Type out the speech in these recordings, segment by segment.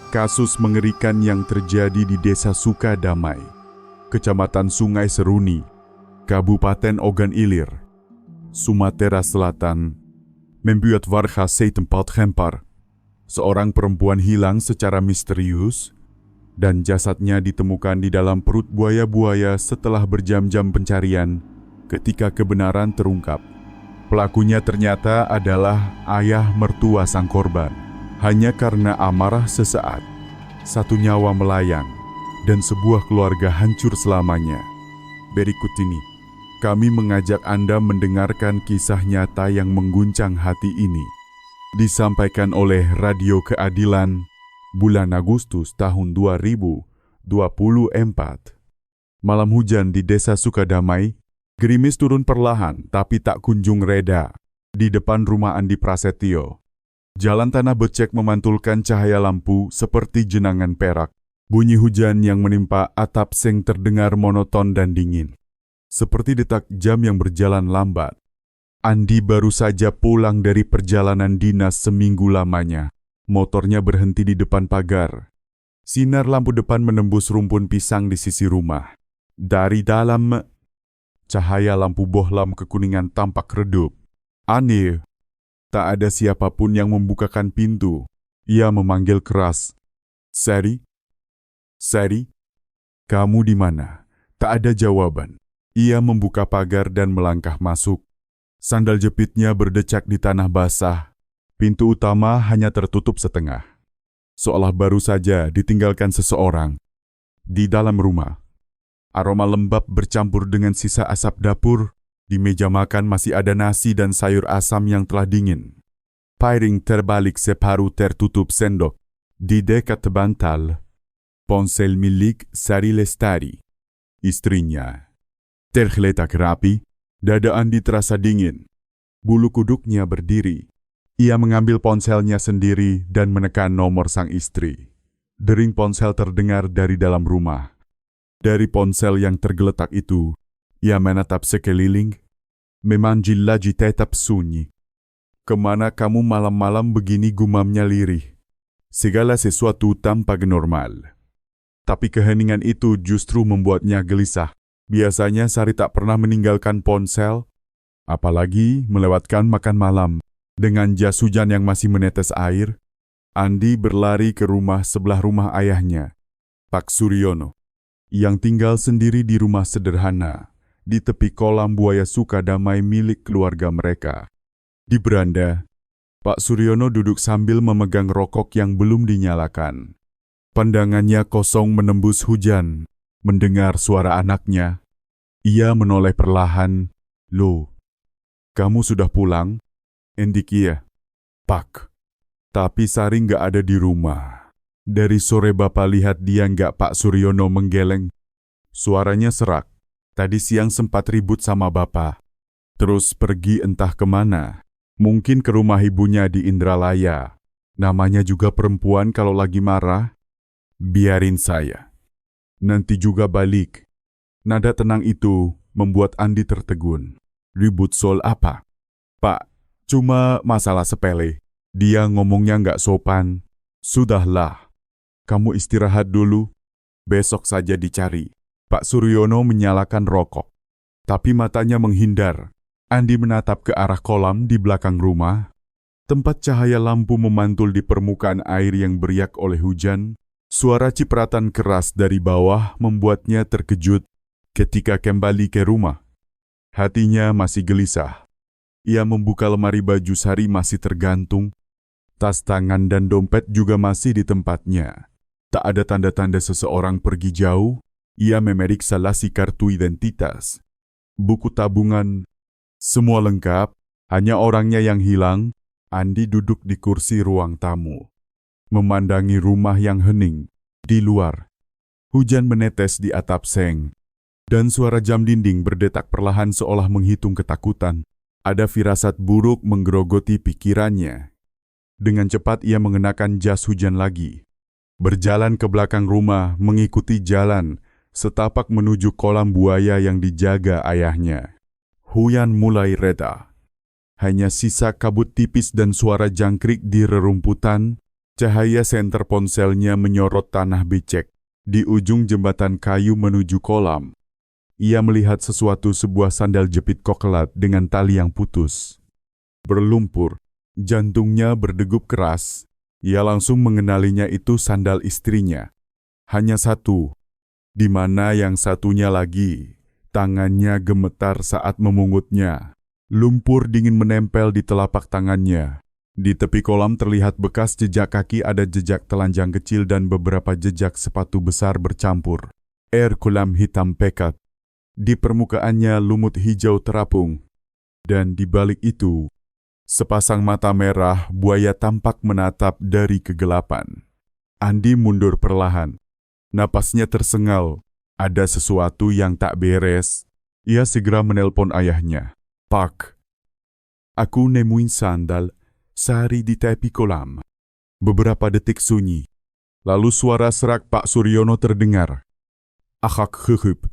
kasus mengerikan yang terjadi di Desa Sukadamai, Kecamatan Sungai Seruni, Kabupaten Ogan Ilir, Sumatera Selatan, membuat warga setempat gempar. Seorang perempuan hilang secara misterius dan jasadnya ditemukan di dalam perut buaya-buaya setelah berjam-jam pencarian ketika kebenaran terungkap. Pelakunya ternyata adalah ayah mertua sang korban. Hanya karena amarah sesaat, satu nyawa melayang dan sebuah keluarga hancur selamanya. Berikut ini, kami mengajak Anda mendengarkan kisah nyata yang mengguncang hati ini. Disampaikan oleh Radio Keadilan, bulan Agustus tahun 2024. Malam hujan di Desa Sukadamai, gerimis turun perlahan tapi tak kunjung reda di depan rumah Andi Prasetyo. Jalan tanah becek memantulkan cahaya lampu seperti jenangan perak. Bunyi hujan yang menimpa atap seng terdengar monoton dan dingin, seperti detak jam yang berjalan lambat. Andi baru saja pulang dari perjalanan dinas seminggu lamanya. Motornya berhenti di depan pagar. Sinar lampu depan menembus rumpun pisang di sisi rumah. Dari dalam, cahaya lampu bohlam kekuningan tampak redup. Aneh. Tak ada siapapun yang membukakan pintu. Ia memanggil keras. "Sari? Sari? Kamu di mana?" Tak ada jawaban. Ia membuka pagar dan melangkah masuk. Sandal jepitnya berdecak di tanah basah. Pintu utama hanya tertutup setengah. Seolah baru saja ditinggalkan seseorang. Di dalam rumah, aroma lembab bercampur dengan sisa asap dapur. Di meja makan masih ada nasi dan sayur asam yang telah dingin. Piring terbalik separuh tertutup sendok. Di dekat bantal, ponsel milik Sari Lestari, istrinya. Tergeletak rapi, dada Andi terasa dingin. Bulu kuduknya berdiri. Ia mengambil ponselnya sendiri dan menekan nomor sang istri. Dering ponsel terdengar dari dalam rumah. Dari ponsel yang tergeletak itu, ia menatap sekeliling, memanggil lagi tetap sunyi. "Kemana kamu malam-malam begini?" gumamnya lirih. Segala sesuatu tampak normal. Tapi keheningan itu justru membuatnya gelisah. Biasanya Sari tak pernah meninggalkan ponsel, apalagi melewatkan makan malam. Dengan jas hujan yang masih menetes air, Andi berlari ke rumah sebelah rumah ayahnya, Pak Suryono, yang tinggal sendiri di rumah sederhana di tepi kolam buaya Sukadamai milik keluarga mereka. Di beranda, Pak Suryono duduk sambil memegang rokok yang belum dinyalakan. Pandangannya kosong menembus hujan. Mendengar suara anaknya, ia menoleh perlahan. "Loh, kamu sudah pulang?" "Endik iya, Pak." Tapi Sari nggak ada di rumah. "Dari sore Bapak lihat dia nggak?" Pak Suryono menggeleng. Suaranya serak. "Tadi siang sempat ribut sama Bapak. Terus pergi entah kemana. Mungkin ke rumah ibunya di Indralaya. Namanya juga perempuan kalau lagi marah. Biarin saya. Nanti juga balik." Nada tenang itu membuat Andi tertegun. "Ribut soal apa?" "Pak, cuma masalah sepele." Dia ngomongnya nggak sopan. "Sudahlah, kamu istirahat dulu. Besok saja dicari." Pak Suryono menyalakan rokok, tapi matanya menghindar. Andi menatap ke arah kolam di belakang rumah. Tempat cahaya lampu memantul di permukaan air yang beriak oleh hujan. Suara cipratan keras dari bawah membuatnya terkejut ketika kembali ke rumah. Hatinya masih gelisah. Ia membuka lemari baju Sari masih tergantung. Tas tangan dan dompet juga masih di tempatnya. Tak ada tanda-tanda seseorang pergi jauh. Ia memeriksa lasi kartu identitas, buku tabungan, semua lengkap, hanya orangnya yang hilang. Andi duduk di kursi ruang tamu, memandangi rumah yang hening. Di luar, hujan menetes di atap seng, dan suara jam dinding berdetak perlahan seolah menghitung ketakutan. Ada firasat buruk menggerogoti pikirannya. Dengan cepat ia mengenakan jas hujan lagi. Berjalan ke belakang rumah, mengikuti jalan setapak menuju kolam buaya yang dijaga ayahnya. Hujan mulai reda. Hanya sisa kabut tipis dan suara jangkrik di rerumputan Cahaya senter ponselnya menyorot tanah becek di ujung jembatan kayu menuju kolam. Ia melihat sebuah sandal jepit koklat dengan tali yang putus. Berlumpur, jantungnya berdegup keras. Ia langsung mengenalinya itu sandal istrinya. Hanya satu, di mana yang satunya lagi. Tangannya gemetar saat memungutnya. Lumpur dingin menempel di telapak tangannya. Di tepi kolam terlihat bekas jejak kaki, ada jejak telanjang kecil dan beberapa jejak sepatu besar bercampur. Air kolam hitam pekat. Di permukaannya lumut hijau terapung. Dan di balik itu, sepasang mata merah buaya tampak menatap dari kegelapan. Andi mundur perlahan. Napasnya tersengal. Ada sesuatu yang tak beres. Ia segera menelpon ayahnya. Pak, aku nemuin sandal Sari di tepi kolam. Beberapa detik sunyi. Lalu suara serak Pak Suryono terdengar. Akak huhup.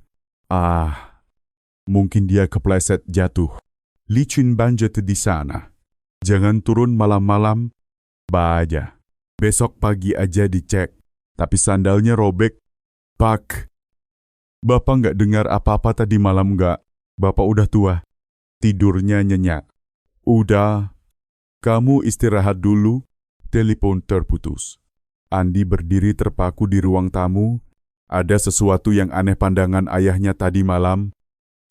Mungkin dia kepleset jatuh. Licin banget di sana. Jangan turun malam-malam. Bahaya. Besok pagi aja dicek. Tapi sandalnya robek. Pak, Bapak nggak dengar apa-apa tadi malam nggak? Bapak udah tua. Tidurnya nyenyak. Udah. Kamu istirahat dulu. Telepon terputus. Andi berdiri terpaku di ruang tamu. Ada sesuatu yang aneh pandangan ayahnya tadi malam.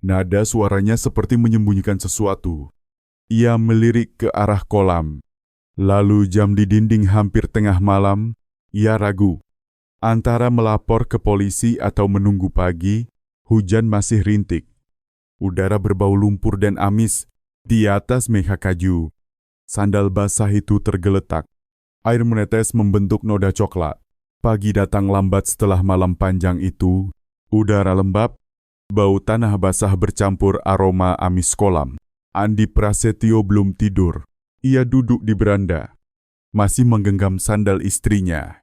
Nada suaranya seperti menyembunyikan sesuatu. Ia melirik ke arah kolam. Lalu jam di dinding hampir tengah malam. Ia ragu. Antara melapor ke polisi atau menunggu pagi. Hujan masih rintik. Udara berbau lumpur dan amis. Di atas meja kayu. Sandal basah itu tergeletak. Air menetes membentuk noda coklat. Pagi datang lambat setelah malam panjang itu. Udara lembab, bau tanah basah bercampur aroma amis kolam. Andi Prasetyo belum tidur. Ia duduk di beranda, masih menggenggam sandal istrinya.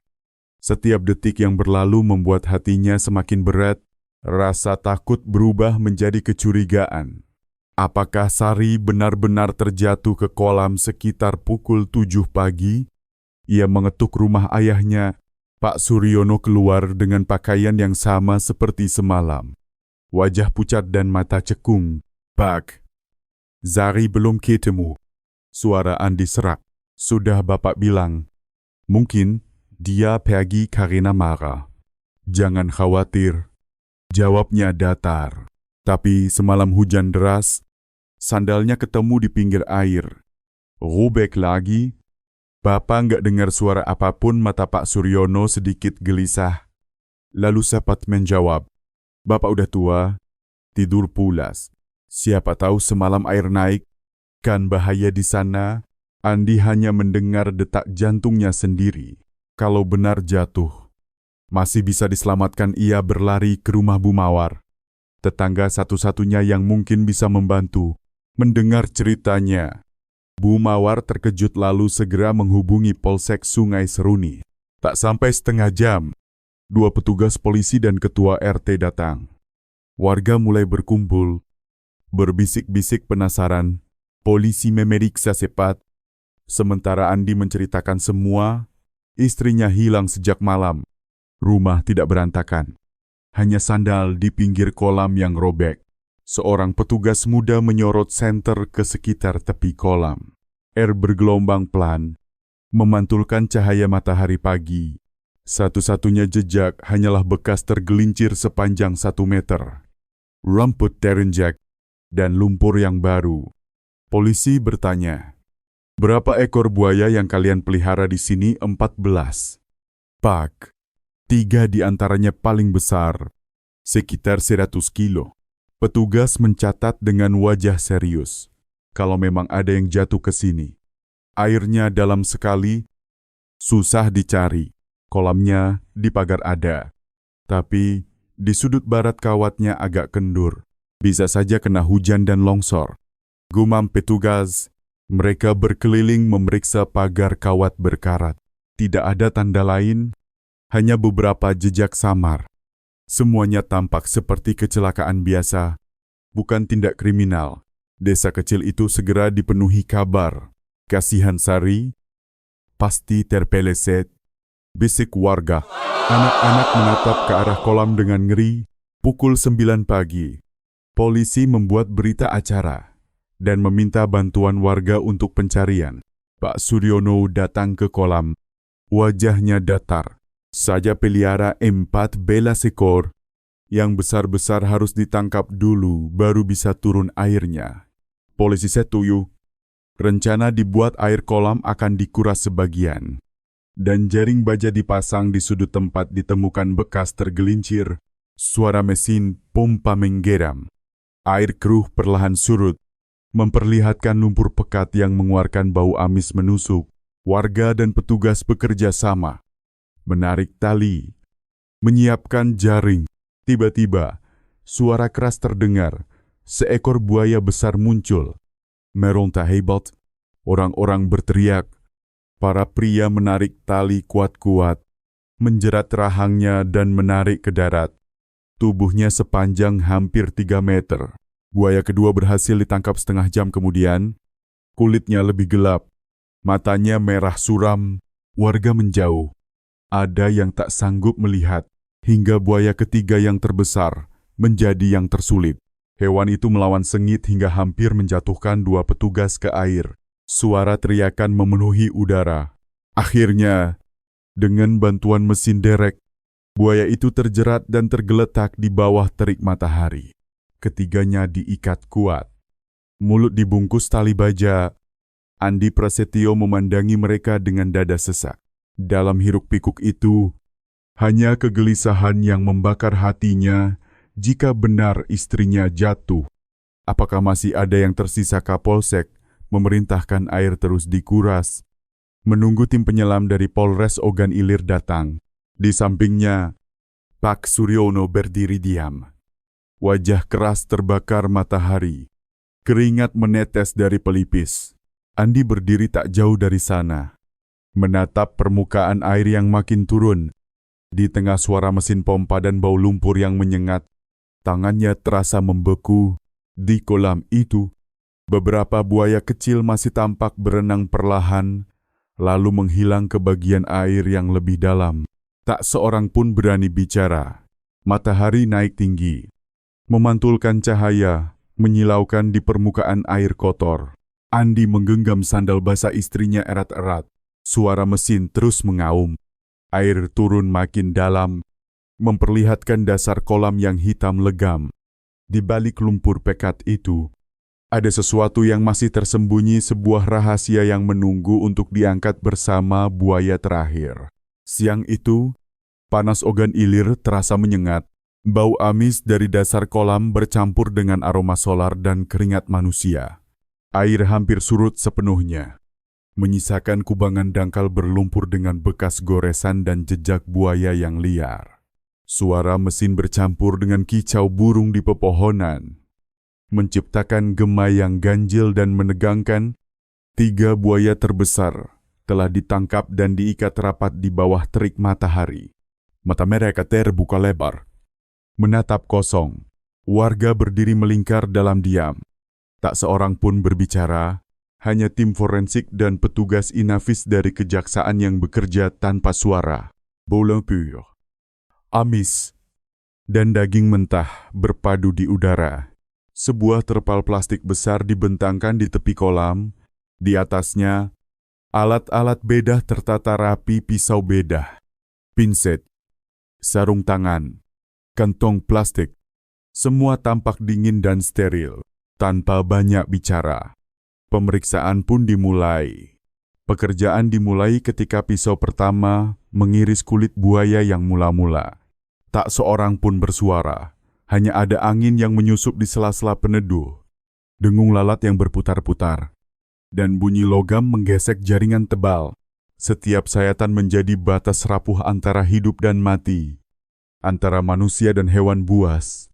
Setiap detik yang berlalu membuat hatinya semakin berat. Rasa takut berubah menjadi kecurigaan. Apakah Sari benar-benar terjatuh ke kolam sekitar pukul 7 pagi? Ia mengetuk rumah ayahnya. Pak Suryono keluar dengan pakaian yang sama seperti semalam. Wajah pucat dan mata cekung. Pak, Sari belum ketemu. Suara Andi serak. Sudah Bapak bilang. Mungkin dia pergi karena marah. Jangan khawatir. Jawabnya datar. Tapi semalam hujan deras. Sandalnya ketemu di pinggir air. Robek lagi. Bapak nggak dengar suara apapun. Mata Pak Suryono sedikit gelisah. Lalu sempat menjawab. Bapak udah tua, tidur pulas. Siapa tahu semalam air naik. Kan bahaya di sana. Andi hanya mendengar detak jantungnya sendiri. Kalau benar jatuh, masih bisa diselamatkan. Ia berlari ke rumah Bu Mawar. Tetangga satu-satunya yang mungkin bisa membantu. Mendengar ceritanya, Bu Mawar terkejut lalu segera menghubungi Polsek Sungai Seruni. Tak sampai setengah jam, 2 petugas polisi dan ketua RT datang. Warga mulai berkumpul, berbisik-bisik penasaran. Polisi memeriksa cepat. Sementara Andi menceritakan semua, istrinya hilang sejak malam. Rumah tidak berantakan. Hanya sandal di pinggir kolam yang robek. Seorang petugas muda menyorot senter ke sekitar tepi kolam. Air bergelombang pelan, memantulkan cahaya matahari pagi. Satu-satunya jejak hanyalah bekas tergelincir sepanjang 1 meter. Rumput terinjak dan lumpur yang baru. Polisi bertanya, berapa ekor buaya yang kalian pelihara di sini? 14. Pak, 3 di antaranya paling besar, sekitar 100 kilo. Petugas mencatat dengan wajah serius. Kalau memang ada yang jatuh ke sini. Airnya dalam sekali, susah dicari. Kolamnya di pagar ada. Tapi di sudut barat kawatnya agak kendur. Bisa saja kena hujan dan longsor. Gumam petugas. Mereka berkeliling memeriksa pagar kawat berkarat. Tidak ada tanda lain, hanya beberapa jejak samar. Semuanya tampak seperti kecelakaan biasa, bukan tindak kriminal. Desa kecil itu segera dipenuhi kabar. Kasihan Sari. pasti terpeleset, bisik warga. Anak-anak menatap ke arah kolam dengan ngeri. Pukul 9 pagi, polisi membuat berita acara dan meminta bantuan warga untuk pencarian. Pak Suryono datang ke kolam, wajahnya datar. Saja pelihara 4 bela ekor, yang besar-besar harus ditangkap dulu baru bisa turun airnya. Polisi setuju. Rencana dibuat air kolam akan dikuras sebagian. Dan jaring baja dipasang di sudut tempat ditemukan bekas tergelincir. Suara mesin pompa menggeram. Air keruh perlahan surut, memperlihatkan lumpur pekat yang mengeluarkan bau amis menusuk. Warga dan petugas bekerja sama, menarik tali, menyiapkan jaring. Tiba-tiba, suara keras terdengar. Seekor buaya besar muncul. Meronta hebat, orang-orang berteriak. Para pria menarik tali kuat-kuat, menjerat rahangnya dan menarik ke darat. Tubuhnya sepanjang hampir 3 meter. Buaya kedua berhasil ditangkap setengah jam kemudian. Kulitnya lebih gelap, matanya merah suram. Warga menjauh. Ada yang tak sanggup melihat, hingga buaya ketiga yang terbesar menjadi yang tersulit. Hewan itu melawan sengit hingga hampir menjatuhkan 2 petugas ke air. Suara teriakan memenuhi udara. Akhirnya, dengan bantuan mesin derek, buaya itu terjerat dan tergeletak di bawah terik matahari. Ketiganya diikat kuat. Mulut dibungkus tali baja. Andi Prasetyo memandangi mereka dengan dada sesak. Dalam hiruk-pikuk itu, hanya kegelisahan yang membakar hatinya jika benar istrinya jatuh. Apakah masih ada yang tersisa? Kapolsek memerintahkan air terus dikuras. Menunggu tim penyelam dari Polres Ogan Ilir datang. Di sampingnya, Pak Suryono berdiri diam. Wajah keras terbakar matahari. Keringat menetes dari pelipis. Andi berdiri tak jauh dari sana, menatap permukaan air yang makin turun. Di tengah suara mesin pompa dan bau lumpur yang menyengat, tangannya terasa membeku. Di kolam itu, beberapa buaya kecil masih tampak berenang perlahan, lalu menghilang ke bagian air yang lebih dalam. Tak seorang pun berani bicara. Matahari naik tinggi, memantulkan cahaya, menyilaukan di permukaan air kotor. Andi menggenggam sandal basah istrinya erat-erat. Suara mesin terus mengaum. Air turun makin dalam, memperlihatkan dasar kolam yang hitam legam. Di balik lumpur pekat itu, ada sesuatu yang masih tersembunyi, sebuah rahasia yang menunggu untuk diangkat bersama buaya terakhir. Siang itu, panas Ogan Ilir terasa menyengat. Bau amis dari dasar kolam bercampur dengan aroma solar dan keringat manusia. Air hampir surut sepenuhnya, menyisakan kubangan dangkal berlumpur dengan bekas goresan dan jejak buaya yang liar. Suara mesin bercampur dengan kicau burung di pepohonan, menciptakan gema yang ganjil dan menegangkan. 3 buaya terbesar telah ditangkap dan diikat rapat di bawah terik matahari. Mata mereka terbuka lebar, menatap kosong. Warga berdiri melingkar dalam diam. Tak seorang pun berbicara, hanya tim forensik dan petugas Inafis dari kejaksaan yang bekerja tanpa suara. Bouillon pur, amis, dan daging mentah berpadu di udara. Sebuah terpal plastik besar dibentangkan di tepi kolam. Di atasnya, alat-alat bedah tertata rapi, pisau bedah, pinset, sarung tangan, kantong plastik. Semua tampak dingin dan steril. Tanpa banyak bicara, pemeriksaan pun dimulai. Pekerjaan dimulai ketika pisau pertama mengiris kulit buaya yang mula-mula. Tak seorang pun bersuara, hanya ada angin yang menyusup di sela-sela peneduh, dengung lalat yang berputar-putar, dan bunyi logam menggesek jaringan tebal. Setiap sayatan menjadi batas rapuh antara hidup dan mati, antara manusia dan hewan buas.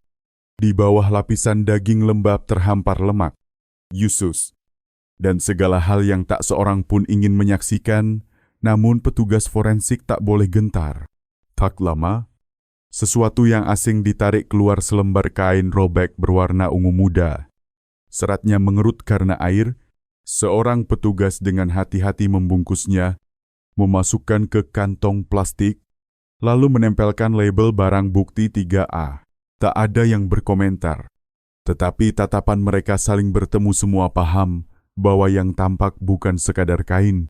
Di bawah lapisan daging lembab terhampar lemak, usus, dan segala hal yang tak seorang pun ingin menyaksikan, namun petugas forensik tak boleh gentar. Tak lama, sesuatu yang asing ditarik keluar selembar kain robek berwarna ungu muda. Seratnya mengerut karena air. Seorang petugas dengan hati-hati membungkusnya, memasukkan ke kantong plastik, lalu menempelkan label barang bukti 3A. Tak ada yang berkomentar. Tetapi tatapan mereka saling bertemu semua paham bahwa yang tampak bukan sekadar kain.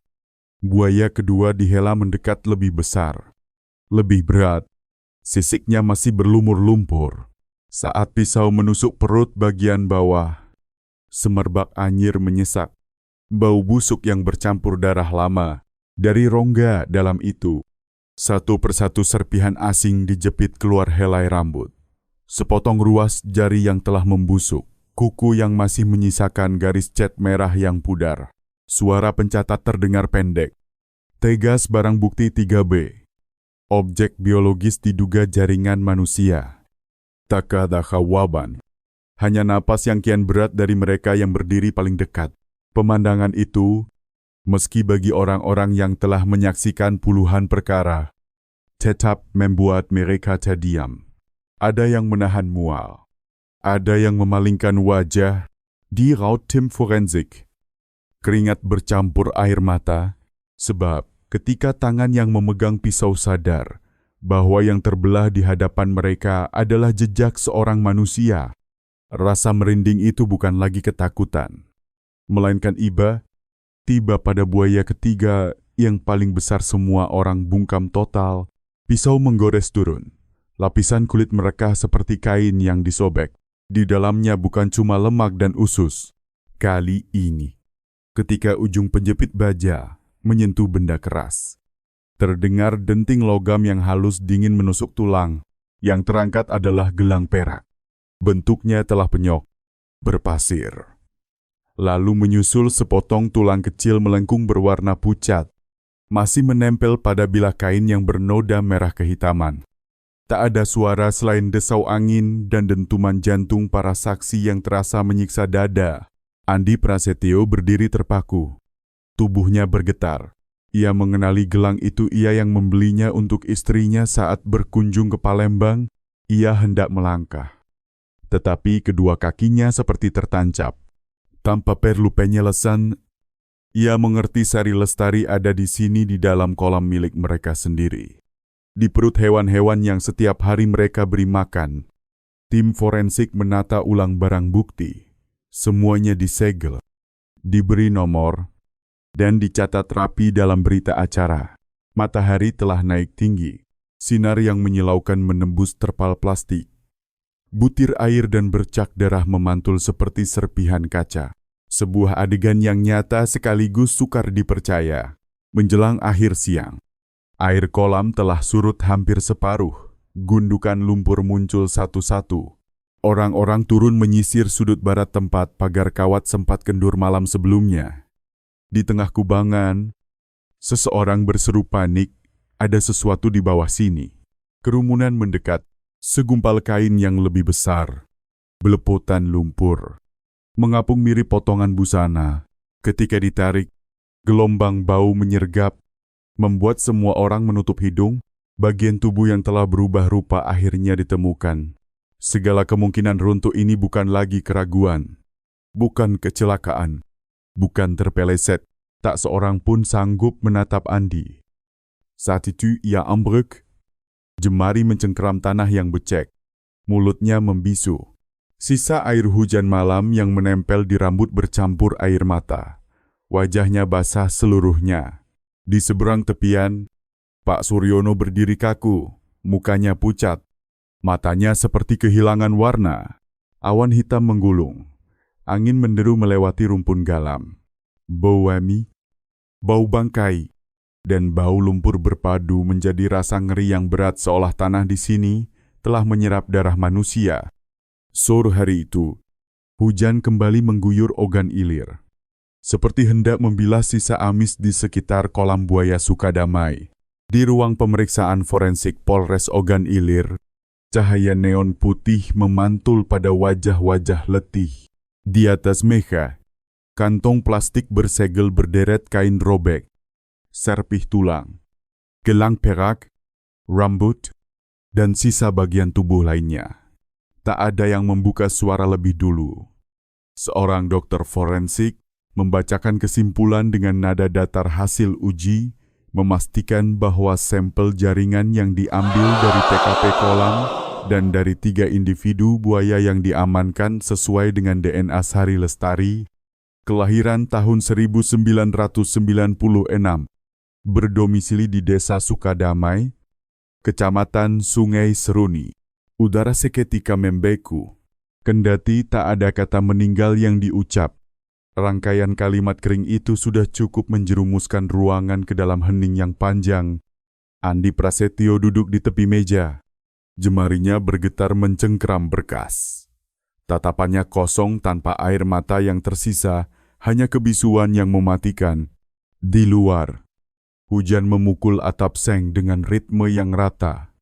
Buaya kedua dihela mendekat lebih besar, lebih berat. Sisiknya masih berlumur lumpur. Saat pisau menusuk perut bagian bawah, semerbak anyir menyesak. Bau busuk yang bercampur darah lama dari rongga dalam itu. Satu persatu serpihan asing dijepit keluar helai rambut. Sepotong ruas jari yang telah membusuk, kuku yang masih menyisakan garis cat merah yang pudar. Suara pencatat terdengar pendek. Tegas barang bukti 3B. Objek biologis diduga jaringan manusia. Takadakawaban. Hanya napas yang kian berat dari mereka yang berdiri paling dekat. Pemandangan itu, meski bagi orang-orang yang telah menyaksikan puluhan perkara, tetap membuat mereka terdiam. Ada yang menahan mual. Ada yang memalingkan wajah di raut tim forensik. Keringat bercampur air mata, sebab ketika tangan yang memegang pisau sadar bahwa yang terbelah di hadapan mereka adalah jejak seorang manusia, rasa merinding itu bukan lagi ketakutan, melainkan tiba pada buaya ketiga yang paling besar semua orang bungkam total. Pisau menggores turun. Lapisan kulit mereka seperti kain yang disobek. Di dalamnya bukan cuma lemak dan usus. Kali ini, ketika ujung penjepit baja menyentuh benda keras, terdengar denting logam yang halus dingin menusuk tulang. Yang terangkat adalah gelang perak. Bentuknya telah penyok, berpasir. Lalu menyusul sepotong tulang kecil melengkung berwarna pucat, masih menempel pada bilah kain yang bernoda merah kehitaman. Tak ada suara selain desau angin dan dentuman jantung para saksi yang terasa menyiksa dada. Andi Prasetyo berdiri terpaku. Tubuhnya bergetar. Ia mengenali gelang itu ia yang membelinya untuk istrinya saat berkunjung ke Palembang. Ia hendak melangkah. Tetapi kedua kakinya seperti tertancap. Tanpa perlu penyelesan, ia mengerti Sari Lestari ada di sini di dalam kolam milik mereka sendiri. Di perut hewan-hewan yang setiap hari mereka beri makan. Tim forensik menata ulang barang bukti. Semuanya disegel, diberi nomor, dan dicatat rapi dalam berita acara. Matahari telah naik tinggi. Sinar yang menyilaukan menembus terpal plastik. Butir air dan bercak darah memantul seperti serpihan kaca. Sebuah adegan yang nyata sekaligus sukar dipercaya. Menjelang akhir siang, air kolam telah surut hampir separuh. Gundukan lumpur muncul satu-satu. Orang-orang turun menyisir sudut barat tempat pagar kawat sempat kendur malam sebelumnya. Di tengah kubangan, seseorang berseru panik, ada sesuatu di bawah sini. Kerumunan mendekat, segumpal kain yang lebih besar, belepotan lumpur, mengapung mirip potongan busana. Ketika ditarik, gelombang bau menyergap, membuat semua orang menutup hidung. Bagian tubuh yang telah berubah rupa akhirnya ditemukan. Segala kemungkinan runtuh ini bukan lagi keraguan, bukan kecelakaan, bukan terpeleset. Tak seorang pun sanggup menatap Andi. Saat itu ia ambruk, jemari mencengkeram tanah yang becek, mulutnya membisu. Sisa air hujan malam yang menempel di rambut bercampur air mata. Wajahnya basah seluruhnya. Di seberang tepian, Pak Suryono berdiri kaku, mukanya pucat, matanya seperti kehilangan warna. Awan hitam menggulung, angin menderu melewati rumpun galam. Bau wami, bau bangkai, dan bau lumpur berpadu menjadi rasa ngeri yang berat seolah tanah di sini telah menyerap darah manusia. Sore hari itu, hujan kembali mengguyur Ogan Ilir. Seperti hendak membilas sisa amis di sekitar kolam buaya Sukadamai. Di ruang pemeriksaan forensik Polres Ogan Ilir, cahaya neon putih memantul pada wajah-wajah letih. Di atas meja, kantong plastik bersegel berderet kain robek, serpih tulang, gelang perak, rambut, dan sisa bagian tubuh lainnya. Tak ada yang membuka suara lebih dulu. Seorang dokter forensik membacakan kesimpulan dengan nada datar hasil uji memastikan bahwa sampel jaringan yang diambil dari TKP kolam dan dari 3 individu buaya yang diamankan sesuai dengan DNA Sari Lestari, kelahiran tahun 1996, berdomisili di Desa Sukadamai, Kecamatan Sungai Seruni. Udara seketika membeku, kendati tak ada kata meninggal yang diucap. Rangkaian kalimat kering itu sudah cukup menjerumuskan ruangan ke dalam hening yang panjang. Andi Prasetyo duduk di tepi meja. Jemarinya bergetar mencengkeram berkas. Tatapannya kosong tanpa air mata yang tersisa, hanya kebisuan yang mematikan. Di luar, hujan memukul atap seng dengan ritme yang rata.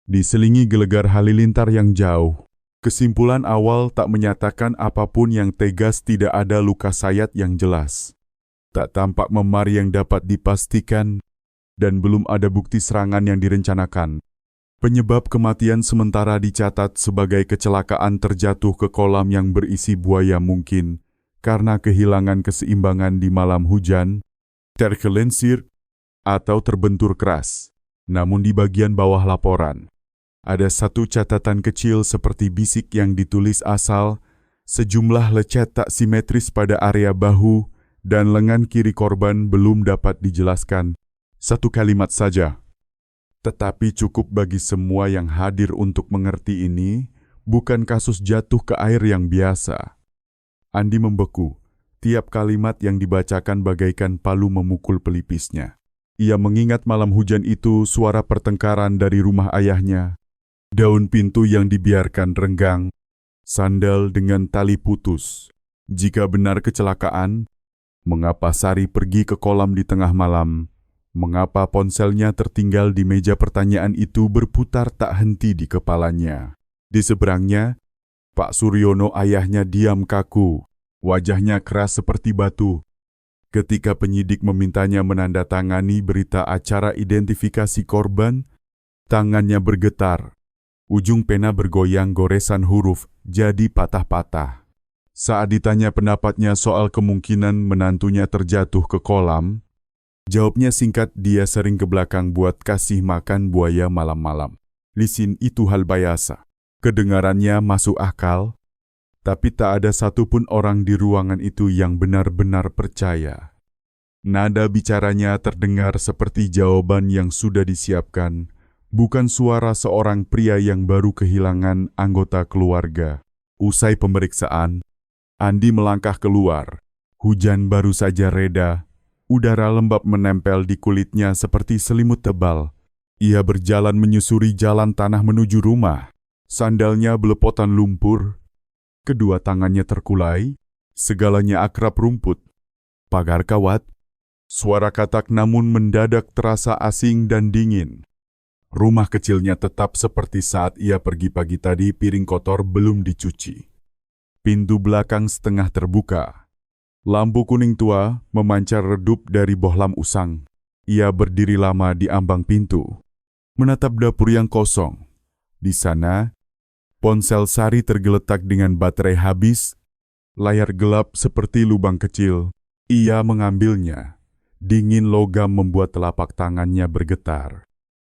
Diselingi gelegar halilintar yang jauh. Kesimpulan awal tak menyatakan apapun yang tegas, tidak ada luka sayat yang jelas. Tak tampak memar yang dapat dipastikan, dan belum ada bukti serangan yang direncanakan. Penyebab kematian sementara dicatat sebagai kecelakaan terjatuh ke kolam yang berisi buaya, mungkin karena kehilangan keseimbangan di malam hujan, tergelincir, atau terbentur keras. Namun di bagian bawah laporan, ada satu catatan kecil seperti bisik yang ditulis asal, sejumlah lecet tak simetris pada area bahu dan lengan kiri korban belum dapat dijelaskan. Satu kalimat saja. Tetapi cukup bagi semua yang hadir untuk mengerti ini bukan kasus jatuh ke air yang biasa. Andi membeku. Tiap kalimat yang dibacakan bagaikan palu memukul pelipisnya. Ia mengingat malam hujan itu, suara pertengkaran dari rumah ayahnya, daun pintu yang dibiarkan renggang, sandal dengan tali putus. Jika benar kecelakaan, mengapa Sari pergi ke kolam di tengah malam? Mengapa ponselnya tertinggal di meja? Pertanyaan itu berputar tak henti di kepalanya. Di seberangnya, Pak Suryono ayahnya diam kaku, wajahnya keras seperti batu. Ketika penyidik memintanya menandatangani berita acara identifikasi korban, tangannya bergetar. Ujung pena bergoyang, goresan huruf jadi patah-patah. Saat ditanya pendapatnya soal kemungkinan menantunya terjatuh ke kolam, jawabnya singkat, dia sering ke belakang buat kasih makan buaya malam-malam. Lisin, itu hal biasa. Kedengarannya masuk akal, tapi tak ada satupun orang di ruangan itu yang benar-benar percaya. Nada bicaranya terdengar seperti jawaban yang sudah disiapkan, bukan suara seorang pria yang baru kehilangan anggota keluarga. Usai pemeriksaan, Andi melangkah keluar. Hujan baru saja reda, udara lembab menempel di kulitnya seperti selimut tebal. Ia berjalan menyusuri jalan tanah menuju rumah. Sandalnya belepotan lumpur, kedua tangannya terkulai, segalanya akrab rumput. Pagar kawat, suara katak namun mendadak terasa asing dan dingin. Rumah kecilnya tetap seperti saat ia pergi pagi tadi, piring kotor belum dicuci. Pintu belakang setengah terbuka. Lampu kuning tua memancar redup dari bohlam usang. Ia berdiri lama di ambang pintu, menatap dapur yang kosong. Di sana, ponsel Sari tergeletak dengan baterai habis, layar gelap seperti lubang kecil. Ia mengambilnya. Dingin logam membuat telapak tangannya bergetar.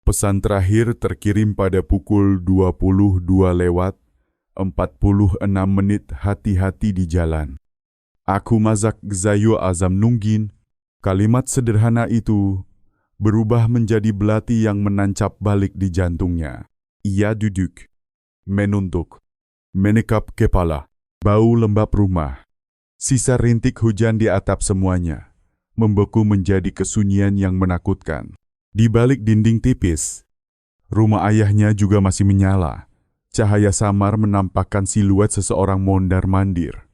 Pesan terakhir terkirim pada pukul 22:46, hati-hati di jalan. Aku mazak gzayo azam nunggin. Kalimat sederhana itu berubah menjadi belati yang menancap balik di jantungnya. Ia duduk, menunduk, menekap kepala. Bau lembab rumah, sisa rintik hujan di atap, semuanya membeku menjadi kesunyian yang menakutkan. Di balik dinding tipis, rumah ayahnya juga masih menyala. Cahaya samar menampakkan siluet seseorang mondar-mandir.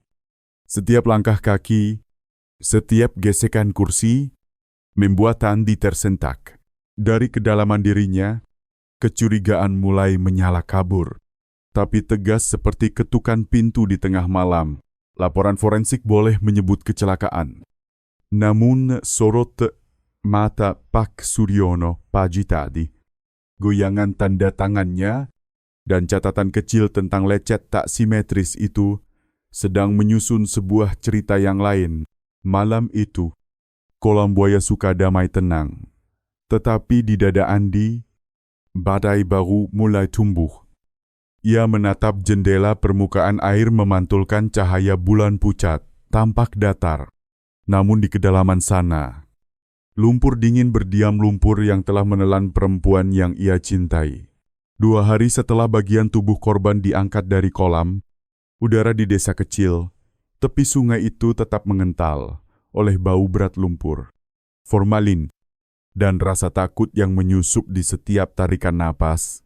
Setiap langkah kaki, setiap gesekan kursi, membuat Andi tersentak. Dari kedalaman dirinya, kecurigaan mulai menyala kabur. Tapi tegas seperti ketukan pintu di tengah malam. Laporan forensik boleh menyebut kecelakaan. Namun sorot mata Pak Suryono pagi tadi, goyangan tanda tangannya, dan catatan kecil tentang lecet tak simetris itu sedang menyusun sebuah cerita yang lain. Malam itu, kolam buaya Sukadamai tenang. Tetapi di dada Andi, badai baru mulai tumbuh. Ia menatap jendela, permukaan air memantulkan cahaya bulan pucat, tampak datar. Namun di kedalaman sana, lumpur dingin berdiam, lumpur yang telah menelan perempuan yang ia cintai. 2 hari setelah bagian tubuh korban diangkat dari kolam, udara di desa kecil, tepi sungai itu tetap mengental oleh bau berat lumpur, formalin, dan rasa takut yang menyusup di setiap tarikan napas.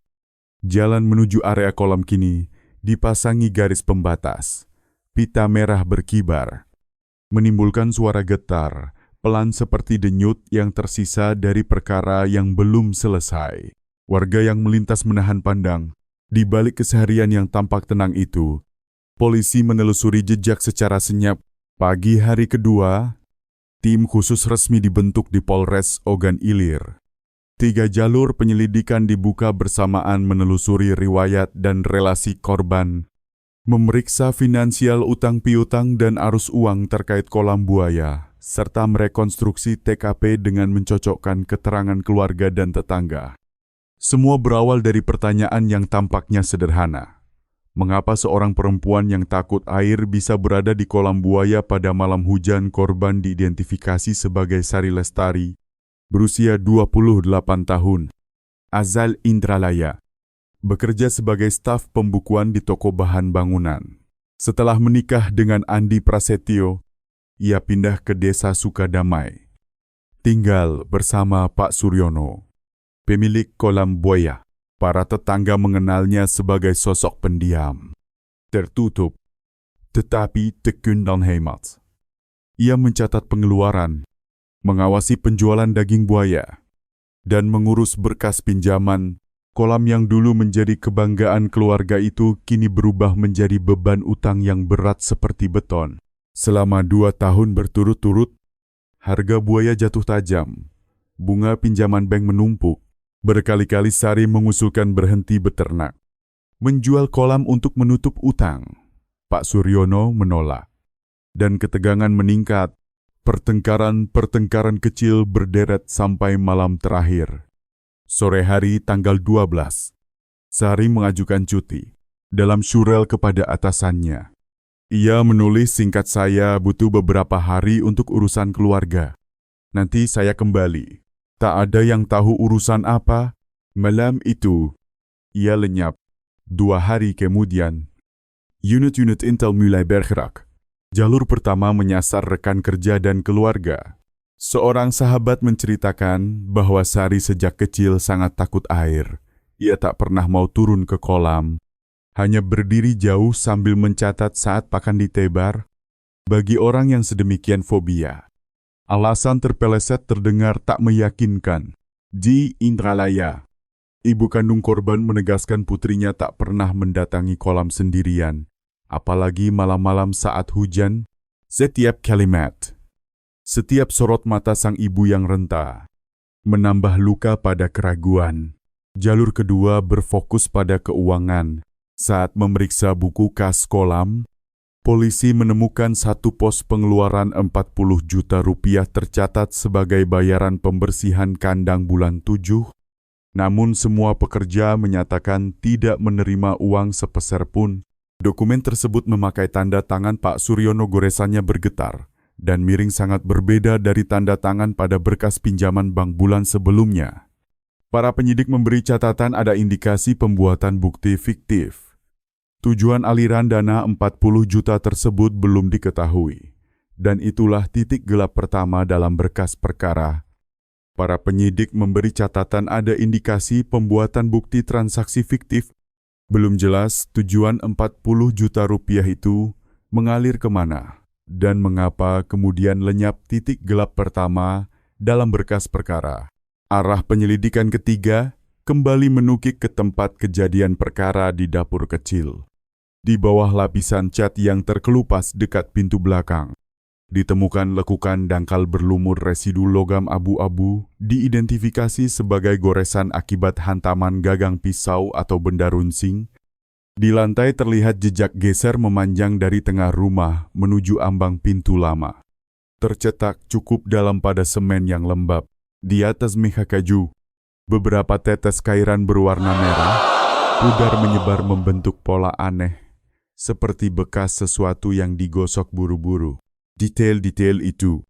Jalan menuju area kolam kini dipasangi garis pembatas. Pita merah berkibar, menimbulkan suara getar, pelan seperti denyut yang tersisa dari perkara yang belum selesai. Warga yang melintas menahan pandang. Di balik keseharian yang tampak tenang itu, polisi menelusuri jejak secara senyap. Pagi hari kedua, tim khusus resmi dibentuk di Polres Ogan Ilir. 3 jalur penyelidikan dibuka bersamaan menelusuri riwayat dan relasi korban, memeriksa finansial, utang piutang dan arus uang terkait kolam buaya, serta merekonstruksi TKP dengan mencocokkan keterangan keluarga dan tetangga. Semua berawal dari pertanyaan yang tampaknya sederhana. Mengapa seorang perempuan yang takut air bisa berada di kolam buaya pada malam hujan? Korban diidentifikasi sebagai Sari Lestari, berusia 28 tahun, asal Indralaya, bekerja sebagai staf pembukuan di toko bahan bangunan. Setelah menikah dengan Andi Prasetyo, ia pindah ke desa Sukadamai, tinggal bersama Pak Suryono, pemilik kolam buaya. Para tetangga mengenalnya sebagai sosok pendiam, tertutup, tetapi tekun dan hemat. Ia mencatat pengeluaran, mengawasi penjualan daging buaya, dan mengurus berkas pinjaman. Kolam yang dulu menjadi kebanggaan keluarga itu kini berubah menjadi beban utang yang berat seperti beton. Selama 2 tahun berturut-turut, harga buaya jatuh tajam, bunga pinjaman bank menumpuk. Berkali-kali Sari mengusulkan berhenti beternak, menjual kolam untuk menutup utang. Pak Suryono menolak, dan ketegangan meningkat. Pertengkaran kecil berderet sampai malam terakhir. Sore hari tanggal 12, Sari mengajukan cuti. Dalam surel kepada atasannya, ia menulis, singkat, saya butuh beberapa hari untuk urusan keluarga. Nanti saya kembali. Tak ada yang tahu urusan apa. Malam itu, ia lenyap. 2 hari kemudian, unit-unit intel mulai bergerak. Jalur pertama menyasar rekan kerja dan keluarga. Seorang sahabat menceritakan bahwa Sari sejak kecil sangat takut air. Ia tak pernah mau turun ke kolam, hanya berdiri jauh sambil mencatat saat pakan ditebar. Bagi orang yang sedemikian fobia, alasan terpeleset terdengar tak meyakinkan. Di Indralaya, ibu kandung korban menegaskan putrinya tak pernah mendatangi kolam sendirian, apalagi malam-malam saat hujan. Setiap kalimat, setiap sorot mata sang ibu yang renta, menambah luka pada keraguan. Jalur kedua berfokus pada keuangan. Saat memeriksa buku kas kolam, polisi menemukan satu pos pengeluaran 40 juta rupiah tercatat sebagai bayaran pembersihan kandang bulan 7. Namun semua pekerja menyatakan tidak menerima uang sepeser pun. Dokumen tersebut memakai tanda tangan Pak Suryono. Goresannya bergetar dan miring, sangat berbeda dari tanda tangan pada berkas pinjaman bank bulan sebelumnya. Para penyidik memberi catatan ada indikasi pembuatan bukti fiktif. Tujuan aliran dana 40 juta tersebut belum diketahui, dan itulah titik gelap pertama dalam berkas perkara. Para penyidik memberi catatan ada indikasi pembuatan bukti transaksi fiktif. Belum jelas tujuan 40 juta rupiah itu mengalir kemana, dan mengapa kemudian lenyap. Titik gelap pertama dalam berkas perkara. Arah penyelidikan ketiga kembali menukik ke tempat kejadian perkara di dapur kecil. Di bawah lapisan cat yang terkelupas dekat pintu belakang, ditemukan lekukan dangkal berlumur residu logam abu-abu, diidentifikasi sebagai goresan akibat hantaman gagang pisau atau benda runcing. Di lantai terlihat jejak geser memanjang dari tengah rumah menuju ambang pintu lama. Tercetak cukup dalam pada semen yang lembab. Di atas meja kayu, beberapa tetes cairan berwarna merah, pudar menyebar membentuk pola aneh, seperti bekas sesuatu yang digosok buru-buru. Detail-detail itu,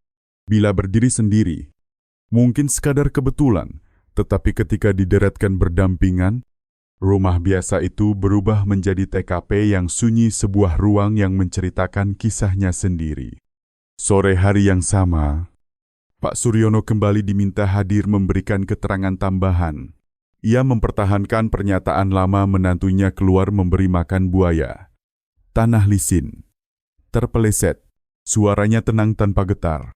bila berdiri sendiri, mungkin sekadar kebetulan, tetapi ketika dideretkan berdampingan, rumah biasa itu berubah menjadi TKP yang sunyi, sebuah ruang yang menceritakan kisahnya sendiri. Sore hari yang sama, Pak Suryono kembali diminta hadir memberikan keterangan tambahan. Ia mempertahankan pernyataan lama menantunya keluar memberi makan buaya. Tanah licin, terpeleset, suaranya tenang tanpa getar.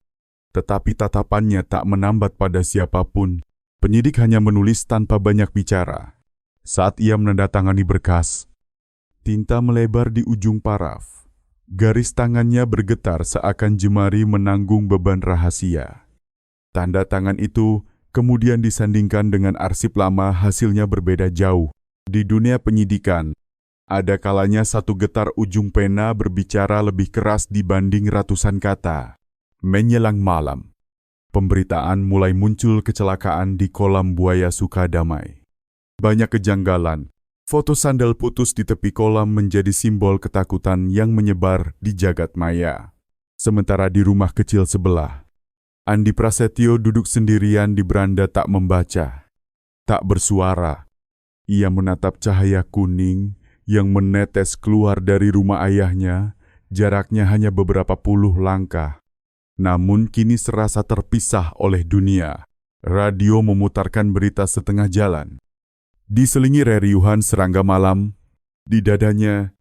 Tetapi tatapannya tak menambat pada siapapun. Penyidik hanya menulis tanpa banyak bicara. Saat ia menandatangani berkas, tinta melebar di ujung paraf. Garis tangannya bergetar seakan jemari menanggung beban rahasia. Tanda tangan itu kemudian disandingkan dengan arsip lama, hasilnya berbeda jauh. Di dunia penyidikan, ada kalanya satu getar ujung pena berbicara lebih keras dibanding ratusan kata. Menjelang malam, pemberitaan mulai muncul kecelakaan di kolam buaya Sukadamai. Banyak kejanggalan. Foto sandal putus di tepi kolam menjadi simbol ketakutan yang menyebar di jagat maya. Sementara di rumah kecil sebelah, Andi Prasetyo duduk sendirian di beranda, tak membaca, tak bersuara. Ia menatap cahaya kuning yang menetes keluar dari rumah ayahnya, jaraknya hanya beberapa puluh langkah. Namun kini serasa terpisah oleh dunia. Radio memutarkan berita setengah jalan. Diselingi reriuhan serangga malam, di dadanya,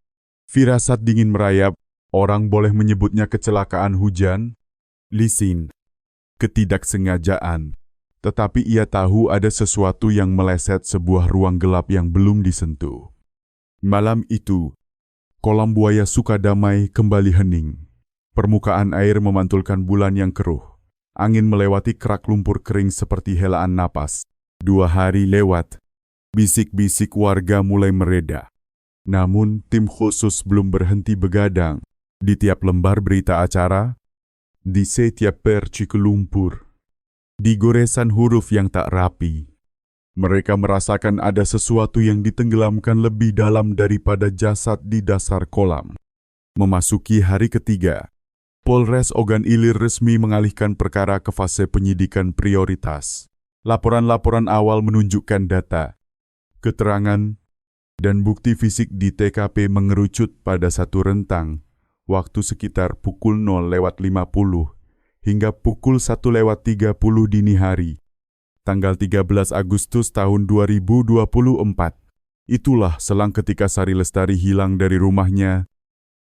firasat dingin merayap. Orang boleh menyebutnya kecelakaan hujan, lisin, ketidaksengajaan. Tetapi ia tahu ada sesuatu yang meleset, sebuah ruang gelap yang belum disentuh. Malam itu, kolam buaya Sukadamai kembali hening. Permukaan air memantulkan bulan yang keruh. Angin melewati kerak lumpur kering seperti helaan napas. 2 hari lewat, bisik-bisik warga mulai mereda. Namun tim khusus belum berhenti begadang. Di tiap lembar berita acara, di setiap perciku lumpur, di goresan huruf yang tak rapi, mereka merasakan ada sesuatu yang ditenggelamkan lebih dalam daripada jasad di dasar kolam. Memasuki hari ketiga, Polres Ogan Ilir resmi mengalihkan perkara ke fase penyidikan prioritas. Laporan-laporan awal menunjukkan data, keterangan, dan bukti fisik di TKP mengerucut pada satu rentang waktu sekitar pukul 0.50 hingga pukul 1.30 dini hari, tanggal 13 Agustus tahun 2024. Itulah selang ketika Sari Lestari hilang dari rumahnya.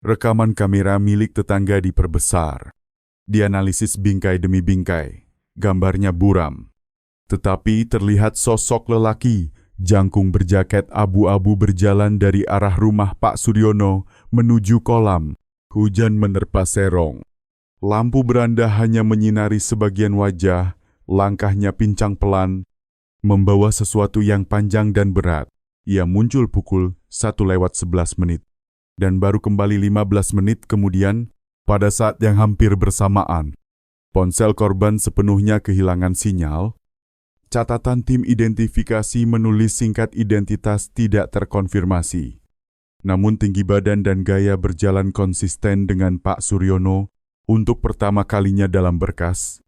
Rekaman kamera milik tetangga diperbesar. Dianalisis bingkai demi bingkai, gambarnya buram. Tetapi terlihat sosok lelaki, jangkung berjaket abu-abu berjalan dari arah rumah Pak Suryono menuju kolam. Hujan menerpa serong. Lampu beranda hanya menyinari sebagian wajah, langkahnya pincang pelan, membawa sesuatu yang panjang dan berat. Ia muncul pukul 1.11, dan baru kembali 15 menit kemudian, pada saat yang hampir bersamaan. Ponsel korban sepenuhnya kehilangan sinyal. Catatan tim identifikasi menulis singkat identitas tidak terkonfirmasi. Namun tinggi badan dan gaya berjalan konsisten dengan Pak Suryono. Untuk pertama kalinya dalam berkas,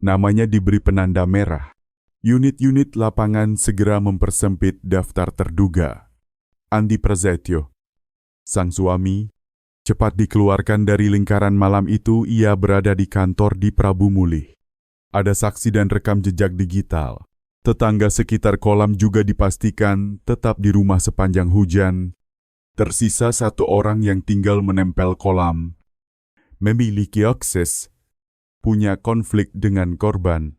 namanya diberi penanda merah. Unit-unit lapangan segera mempersempit daftar terduga. Andi Prasetyo, sang suami, cepat dikeluarkan dari lingkaran. Malam itu ia berada di kantor di Prabu Mulih. Ada saksi dan rekam jejak digital. Tetangga sekitar kolam juga dipastikan tetap di rumah sepanjang hujan. Tersisa satu orang yang tinggal menempel kolam, memiliki akses, punya konflik dengan korban,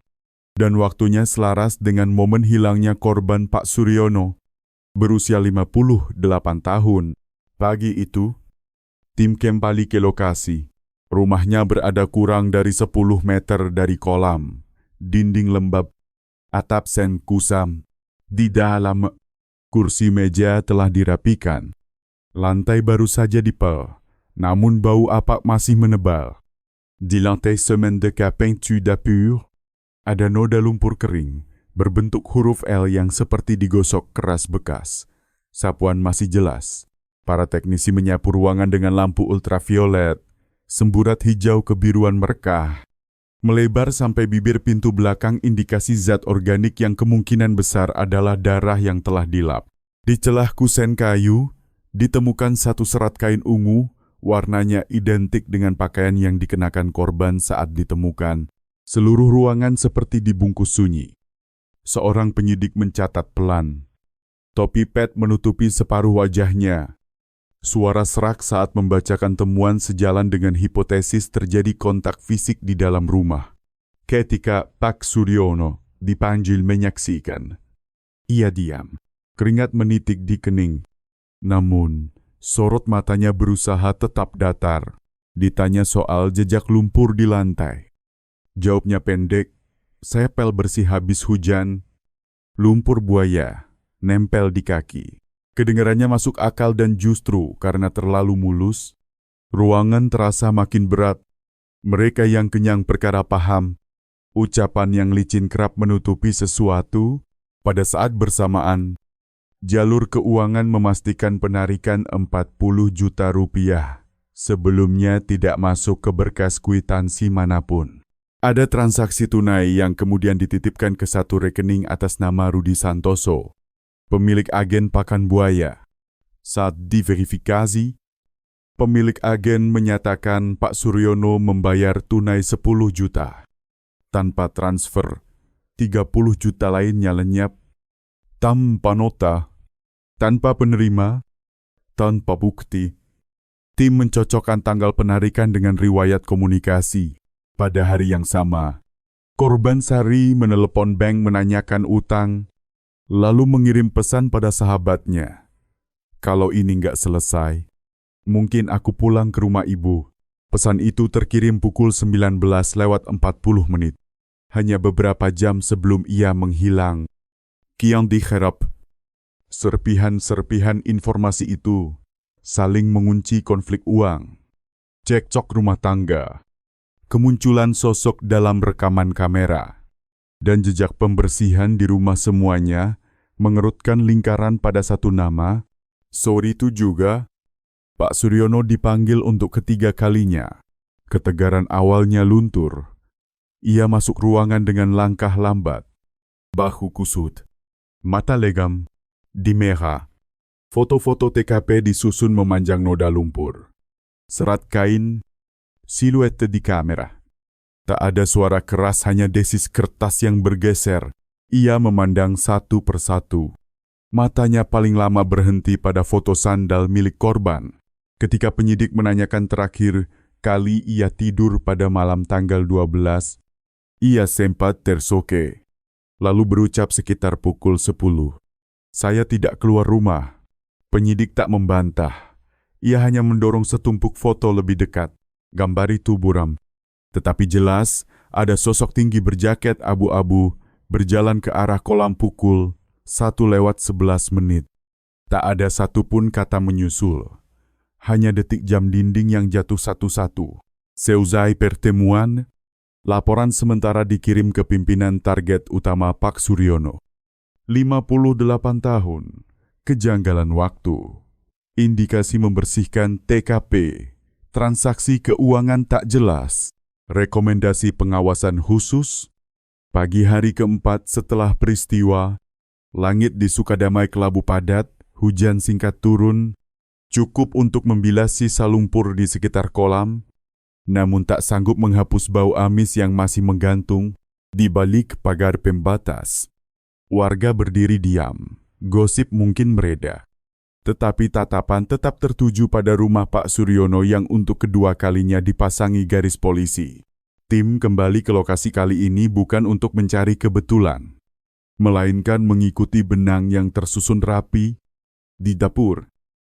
dan waktunya selaras dengan momen hilangnya korban Pak Suryono, berusia 58 tahun. Pagi itu, tim kembali ke lokasi. Rumahnya berada kurang dari 10 meter dari kolam. Dinding lembab, atap sen kusam. Di dalam, kursi meja telah dirapikan. Lantai baru saja dipel, namun bau apak masih menebal. Di lantai semaine de peinture d'apure, Ada noda lumpur kering, berbentuk huruf L yang seperti digosok keras bekas. Sapuan masih jelas. Para teknisi menyapu ruangan dengan lampu ultraviolet. Semburat hijau kebiruan merekah melebar sampai bibir pintu belakang, indikasi zat organik yang kemungkinan besar adalah darah yang telah dilap. Di celah kusen kayu, ditemukan satu serat kain ungu, warnanya identik dengan pakaian yang dikenakan korban saat ditemukan. Seluruh ruangan seperti dibungkus sunyi. Seorang penyidik mencatat pelan. Topi pet menutupi separuh wajahnya. Suara serak saat membacakan temuan sejalan dengan hipotesis terjadi kontak fisik di dalam rumah. Ketika Pak Suryono dipanggil menyaksikan, ia diam. Keringat menitik di kening. Namun, sorot matanya berusaha tetap datar. Ditanya soal jejak lumpur di lantai. Jawabnya pendek, sepel bersih habis hujan. Lumpur buaya, nempel di kaki. Kedengarannya masuk akal dan justru karena terlalu mulus, ruangan terasa makin berat. Mereka yang kenyang perkara paham, ucapan yang licin kerap menutupi sesuatu. Pada saat bersamaan, jalur keuangan memastikan penarikan 40 juta rupiah. Sebelumnya tidak masuk ke berkas kwitansi manapun. Ada transaksi tunai yang kemudian dititipkan ke satu rekening atas nama Rudi Santoso, pemilik agen pakan buaya. Saat diverifikasi, pemilik agen menyatakan Pak Suryono membayar tunai 10 juta. Tanpa transfer, 30 juta lainnya lenyap. Tanpa nota, tanpa penerima, tanpa bukti. Tim mencocokkan tanggal penarikan dengan riwayat komunikasi. Pada hari yang sama, korban Sari menelepon bank menanyakan utang, lalu mengirim pesan pada sahabatnya. Kalau ini nggak selesai, mungkin aku pulang ke rumah ibu. Pesan itu terkirim pukul 19:40. Hanya beberapa jam sebelum ia menghilang. Kian diharap, serpihan-serpihan informasi itu saling mengunci konflik uang, cekcok rumah tangga, kemunculan sosok dalam rekaman kamera, dan jejak pembersihan di rumah semuanya mengerutkan lingkaran pada satu nama. Sore itu juga, Pak Suryono dipanggil untuk ketiga kalinya. Ketegaran awalnya luntur. Ia masuk ruangan dengan langkah lambat. Bahu kusut, mata legam, dimerah. Foto-foto TKP disusun memanjang noda lumpur. Serat kain, siluet di kamera. Tak ada suara keras, hanya desis kertas yang bergeser. Ia memandang satu persatu. Matanya paling lama berhenti pada foto sandal milik korban. Ketika penyidik menanyakan terakhir kali ia tidur pada malam tanggal 12, ia sempat tersoke. Lalu berucap sekitar pukul 10. Saya tidak keluar rumah. Penyidik tak membantah. Ia hanya mendorong setumpuk foto lebih dekat. Gambar itu buram. Tetapi jelas, ada sosok tinggi berjaket abu-abu berjalan ke arah kolam pukul 1:11. Tak ada satupun kata menyusul. Hanya detik jam dinding yang jatuh satu-satu. Seusai pertemuan, laporan sementara dikirim ke pimpinan target utama Pak Suryono. 58 tahun, kejanggalan waktu. Indikasi membersihkan TKP. Transaksi keuangan tak jelas. Rekomendasi pengawasan khusus. Pagi hari keempat setelah peristiwa, langit di Sukadamai kelabu padat, hujan singkat turun, cukup untuk membilas sisa lumpur di sekitar kolam, namun tak sanggup menghapus bau amis yang masih menggantung di balik pagar pembatas. Warga berdiri diam, gosip mungkin mereda. Tetapi tatapan tetap tertuju pada rumah Pak Suryono yang untuk kedua kalinya dipasangi garis polisi. Tim kembali ke lokasi kali ini bukan untuk mencari kebetulan, melainkan mengikuti benang yang tersusun rapi. Di dapur,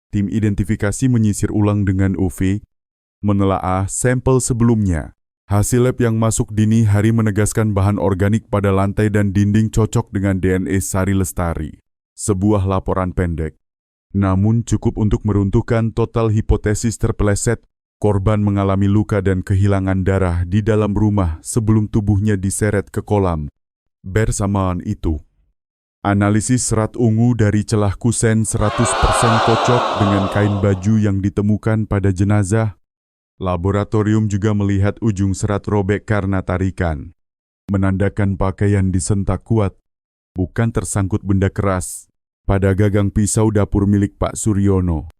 tim identifikasi menyisir ulang dengan UV, menelaah sampel sebelumnya. Hasil lab yang masuk dini hari menegaskan bahan organik pada lantai dan dinding cocok dengan DNA Sari Lestari. Sebuah laporan pendek, namun cukup untuk meruntuhkan total hipotesis terpeleset Korban mengalami luka dan kehilangan darah di dalam rumah sebelum tubuhnya diseret ke kolam. Bersamaan itu, analisis serat ungu dari celah kusen 100% cocok dengan kain baju yang ditemukan pada jenazah. Laboratorium juga melihat ujung serat robek karena tarikan, menandakan pakaian disentak kuat, bukan tersangkut benda keras. Pada gagang pisau dapur milik Pak Suryono,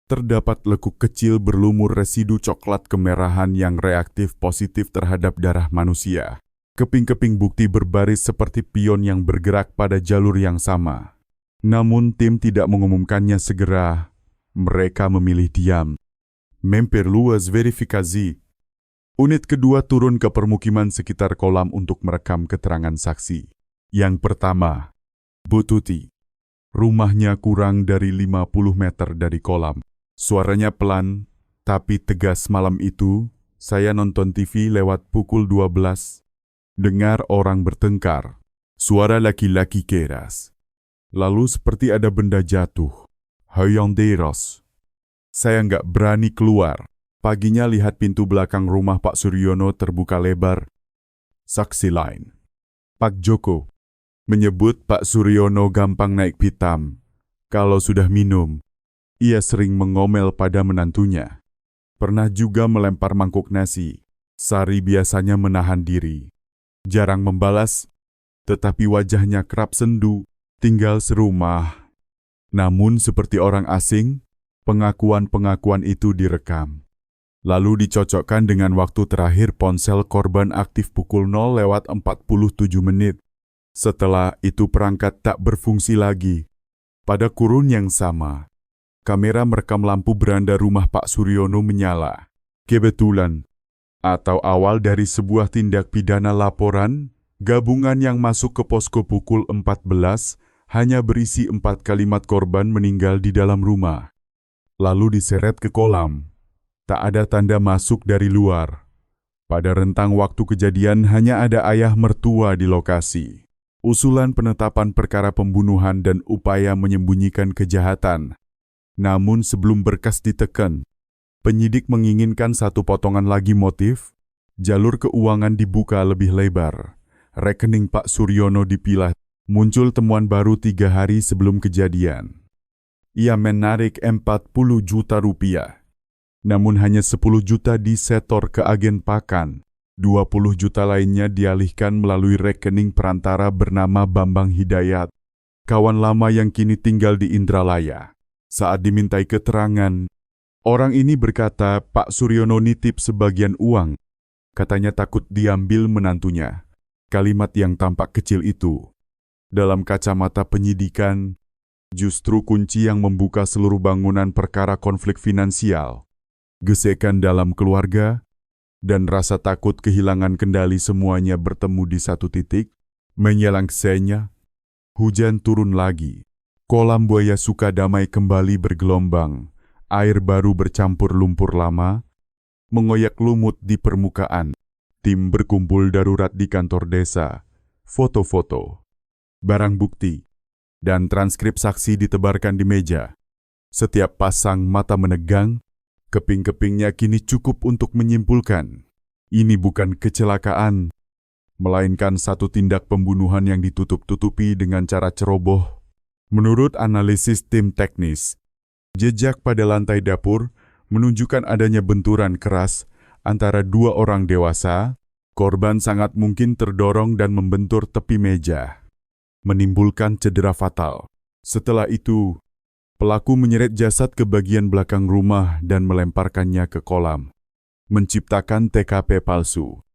terdapat lekuk kecil berlumur residu coklat kemerahan yang reaktif positif terhadap darah manusia. Keping-keping bukti berbaris seperti pion yang bergerak pada jalur yang sama. Namun tim tidak mengumumkannya segera. Mereka memilih diam. Memperluas verifikasi. Unit kedua turun ke permukiman sekitar kolam untuk merekam keterangan saksi. Yang pertama, Bu Tuti. Rumahnya kurang dari 50 meter dari kolam. Suaranya pelan, tapi tegas. Malam itu, saya nonton TV lewat pukul 12. Dengar orang bertengkar. Suara laki-laki keras. Lalu seperti ada benda jatuh. Hayang deros. Saya nggak berani keluar. Paginya lihat pintu belakang rumah Pak Suryono terbuka lebar. Saksi lain, Pak Joko, menyebut Pak Suryono gampang naik pitam. Kalau sudah minum, ia sering mengomel pada menantunya. Pernah juga melempar mangkuk nasi. Sari biasanya menahan diri. Jarang membalas, tetapi wajahnya kerap sendu, tinggal serumah. Namun seperti orang asing, pengakuan-pengakuan itu direkam. Lalu dicocokkan dengan waktu terakhir ponsel korban aktif pukul 0:47. Setelah itu perangkat tak berfungsi lagi. Pada kurun yang sama, kamera merekam lampu beranda rumah Pak Suryono menyala. Kebetulan, atau awal dari sebuah tindak pidana laporan, gabungan yang masuk ke posko pukul 14 hanya berisi 4 kalimat korban meninggal di dalam rumah. Lalu diseret ke kolam. Tak ada tanda masuk dari luar. Pada rentang waktu kejadian hanya ada ayah mertua di lokasi. Usulan penetapan perkara pembunuhan dan upaya menyembunyikan kejahatan. Namun sebelum berkas ditekan, penyidik menginginkan satu potongan lagi motif. Jalur keuangan dibuka lebih lebar. Rekening Pak Suryono dipilah. Muncul temuan baru 3 hari sebelum kejadian. Ia menarik 40 juta rupiah. Namun hanya 10 juta disetor ke agen pakan. 20 juta lainnya dialihkan melalui rekening perantara bernama Bambang Hidayat, kawan lama yang kini tinggal di Indralaya. Saat dimintai keterangan, orang ini berkata Pak Suryono nitip sebagian uang. Katanya takut diambil menantunya. Kalimat yang tampak kecil itu, dalam kacamata penyidikan, justru kunci yang membuka seluruh bangunan perkara konflik finansial. Gesekan dalam keluarga, dan rasa takut kehilangan kendali semuanya bertemu di satu titik. Menjelang senya, hujan turun lagi. Kolam buaya Sukadamai kembali bergelombang. Air baru bercampur lumpur lama, mengoyak lumut di permukaan. Tim berkumpul darurat di kantor desa. Foto-foto, barang bukti, dan transkrip saksi ditebarkan di meja. Setiap pasang mata menegang, keping-kepingnya kini cukup untuk menyimpulkan. Ini bukan kecelakaan, melainkan satu tindak pembunuhan yang ditutup-tutupi dengan cara ceroboh. Menurut analisis tim teknis, jejak pada lantai dapur menunjukkan adanya benturan keras antara 2 orang dewasa. Korban sangat mungkin terdorong dan membentur tepi meja, menimbulkan cedera fatal. Setelah itu, pelaku menyeret jasad ke bagian belakang rumah dan melemparkannya ke kolam, menciptakan TKP palsu.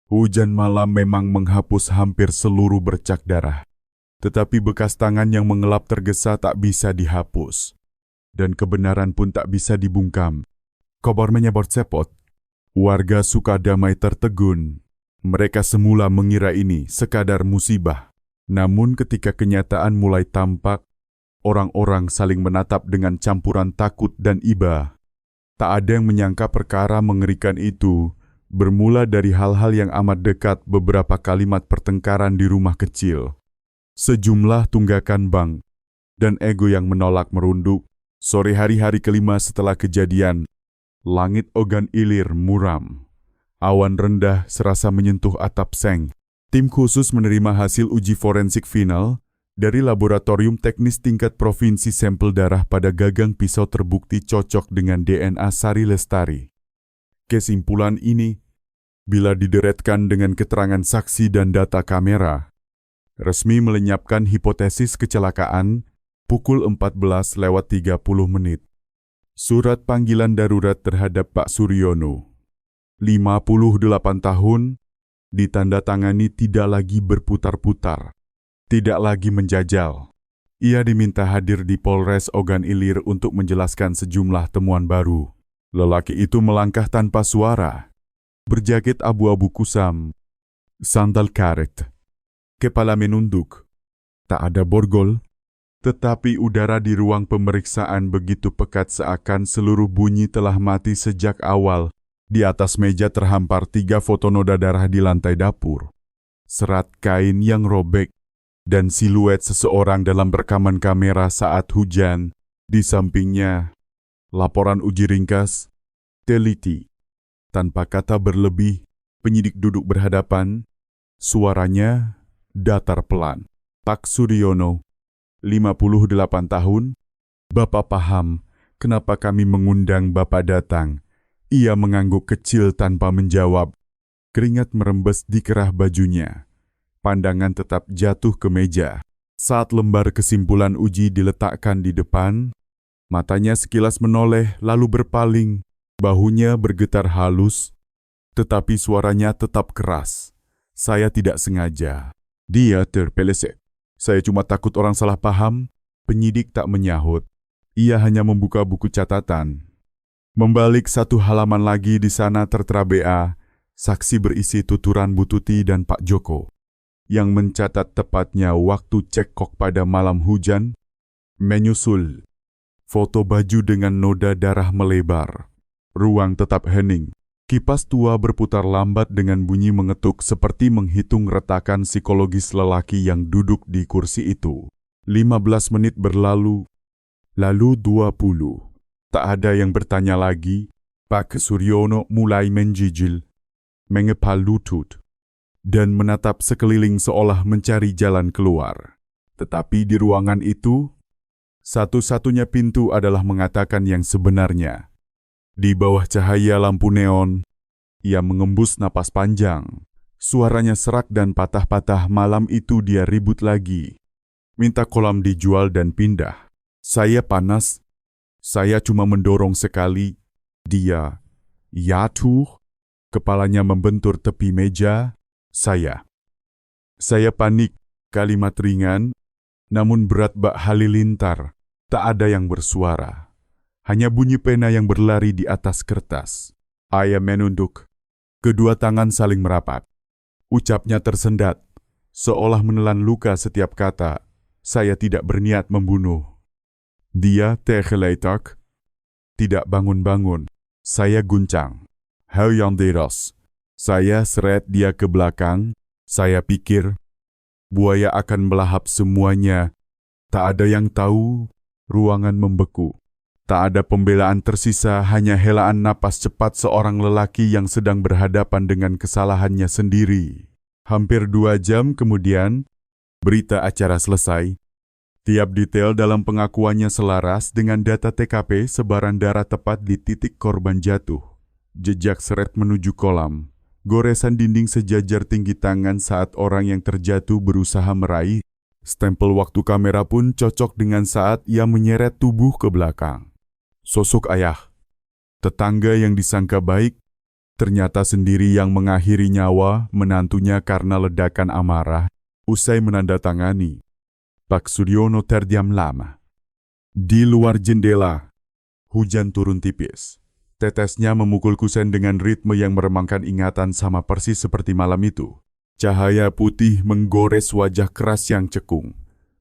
Hujan malam memang menghapus hampir seluruh bercak darah. Tetapi bekas tangan yang mengelap tergesa tak bisa dihapus. Dan kebenaran pun tak bisa dibungkam. Kabar menyebut sepot. Warga Sukadamai tertegun. Mereka semula mengira ini sekadar musibah. Namun ketika kenyataan mulai tampak, orang-orang saling menatap dengan campuran takut dan iba. Tak ada yang menyangka perkara mengerikan itu bermula dari hal-hal yang amat dekat, beberapa kalimat pertengkaran di rumah kecil. Sejumlah tunggakan bank, dan ego yang menolak merunduk. Sore hari-hari kelima setelah kejadian, Langit Ogan Ilir muram. Awan rendah serasa menyentuh atap seng. Tim khusus menerima hasil uji forensik final dari Laboratorium Teknis Tingkat Provinsi. Sampel darah pada gagang pisau terbukti cocok dengan DNA Sari Lestari. Kesimpulan ini, bila dideretkan dengan keterangan saksi dan data kamera, resmi melenyapkan hipotesis kecelakaan pukul 14:30. Surat panggilan darurat terhadap Pak Suryono, 58 tahun, ditandatangani tidak lagi berputar-putar, tidak lagi menjajal. Ia diminta hadir di Polres Ogan Ilir untuk menjelaskan sejumlah temuan baru. Lelaki itu melangkah tanpa suara, berjaket abu-abu kusam, sandal karet, kepala menunduk. Tak ada borgol, tetapi udara di ruang pemeriksaan begitu pekat seakan seluruh bunyi telah mati sejak awal. Di atas meja terhampar 3 foto noda darah di lantai dapur, serat kain yang robek, dan siluet seseorang dalam rekaman kamera saat hujan. Di sampingnya, laporan uji ringkas, teliti. Tanpa kata berlebih, penyidik duduk berhadapan, suaranya datar pelan. Pak Suryono, 58 tahun, Bapak paham kenapa kami mengundang Bapak datang. Ia mengangguk kecil tanpa menjawab. Keringat merembes di kerah bajunya. Pandangan tetap jatuh ke meja. Saat lembar kesimpulan uji diletakkan di depan, matanya sekilas menoleh lalu berpaling. Bahunya bergetar halus, tetapi suaranya tetap keras. Saya tidak sengaja. Dia terpeleset. Saya cuma takut orang salah paham. Penyidik tak menyahut. Ia hanya membuka buku catatan. Membalik 1 halaman lagi, di sana tertera BA, saksi berisi tuturan Bu Tuti dan Pak Joko, yang mencatat tepatnya waktu cekcok pada malam hujan. Menyusul foto baju dengan noda darah melebar. Ruang tetap hening. Kipas tua berputar lambat dengan bunyi mengetuk seperti menghitung retakan psikologis lelaki yang duduk di kursi itu. 15 menit berlalu, lalu 20. Tak ada yang bertanya lagi. Pak Suryono mulai menjijil, mengepal lutut, dan menatap sekeliling seolah mencari jalan keluar. Tetapi di ruangan itu, satu-satunya pintu adalah mengatakan yang sebenarnya. Di bawah cahaya lampu neon, ia mengembus napas panjang. Suaranya serak dan patah-patah. Malam itu dia ribut lagi. Minta kolam dijual dan pindah. Saya panas. Saya cuma mendorong sekali. Dia, ya tuh. Kepalanya membentur tepi meja. Saya panik. Kalimat ringan, namun berat bak halilintar. Tak ada yang bersuara. Hanya bunyi pena yang berlari di atas kertas. Ia menunduk. Kedua tangan saling merapat. Ucapnya tersendat, seolah menelan luka setiap kata. Saya tidak berniat membunuh. Dia tergeletak, tidak bangun-bangun. Saya guncang. Hal yang deras. Saya seret dia ke belakang. Saya pikir, buaya akan melahap semuanya. Tak ada yang tahu, ruangan membeku. Tak ada pembelaan tersisa, hanya helaan napas cepat seorang lelaki yang sedang berhadapan dengan kesalahannya sendiri. Hampir 2 jam kemudian, berita acara selesai. Tiap detail dalam pengakuannya selaras dengan data TKP sebaran darah tepat di titik korban jatuh. Jejak seret menuju kolam. Goresan dinding sejajar tinggi tangan saat orang yang terjatuh berusaha meraih. Stempel waktu kamera pun cocok dengan saat ia menyeret tubuh ke belakang. Sosok ayah, tetangga yang disangka baik, ternyata sendiri yang mengakhiri nyawa menantunya karena ledakan amarah. Usai menandatangani, Pak Suryono terdiam lama. Di luar jendela, hujan turun tipis. Tetesnya memukul kusen dengan ritme yang meremangkan ingatan, sama persis seperti malam itu. Cahaya putih menggores wajah keras yang cekung.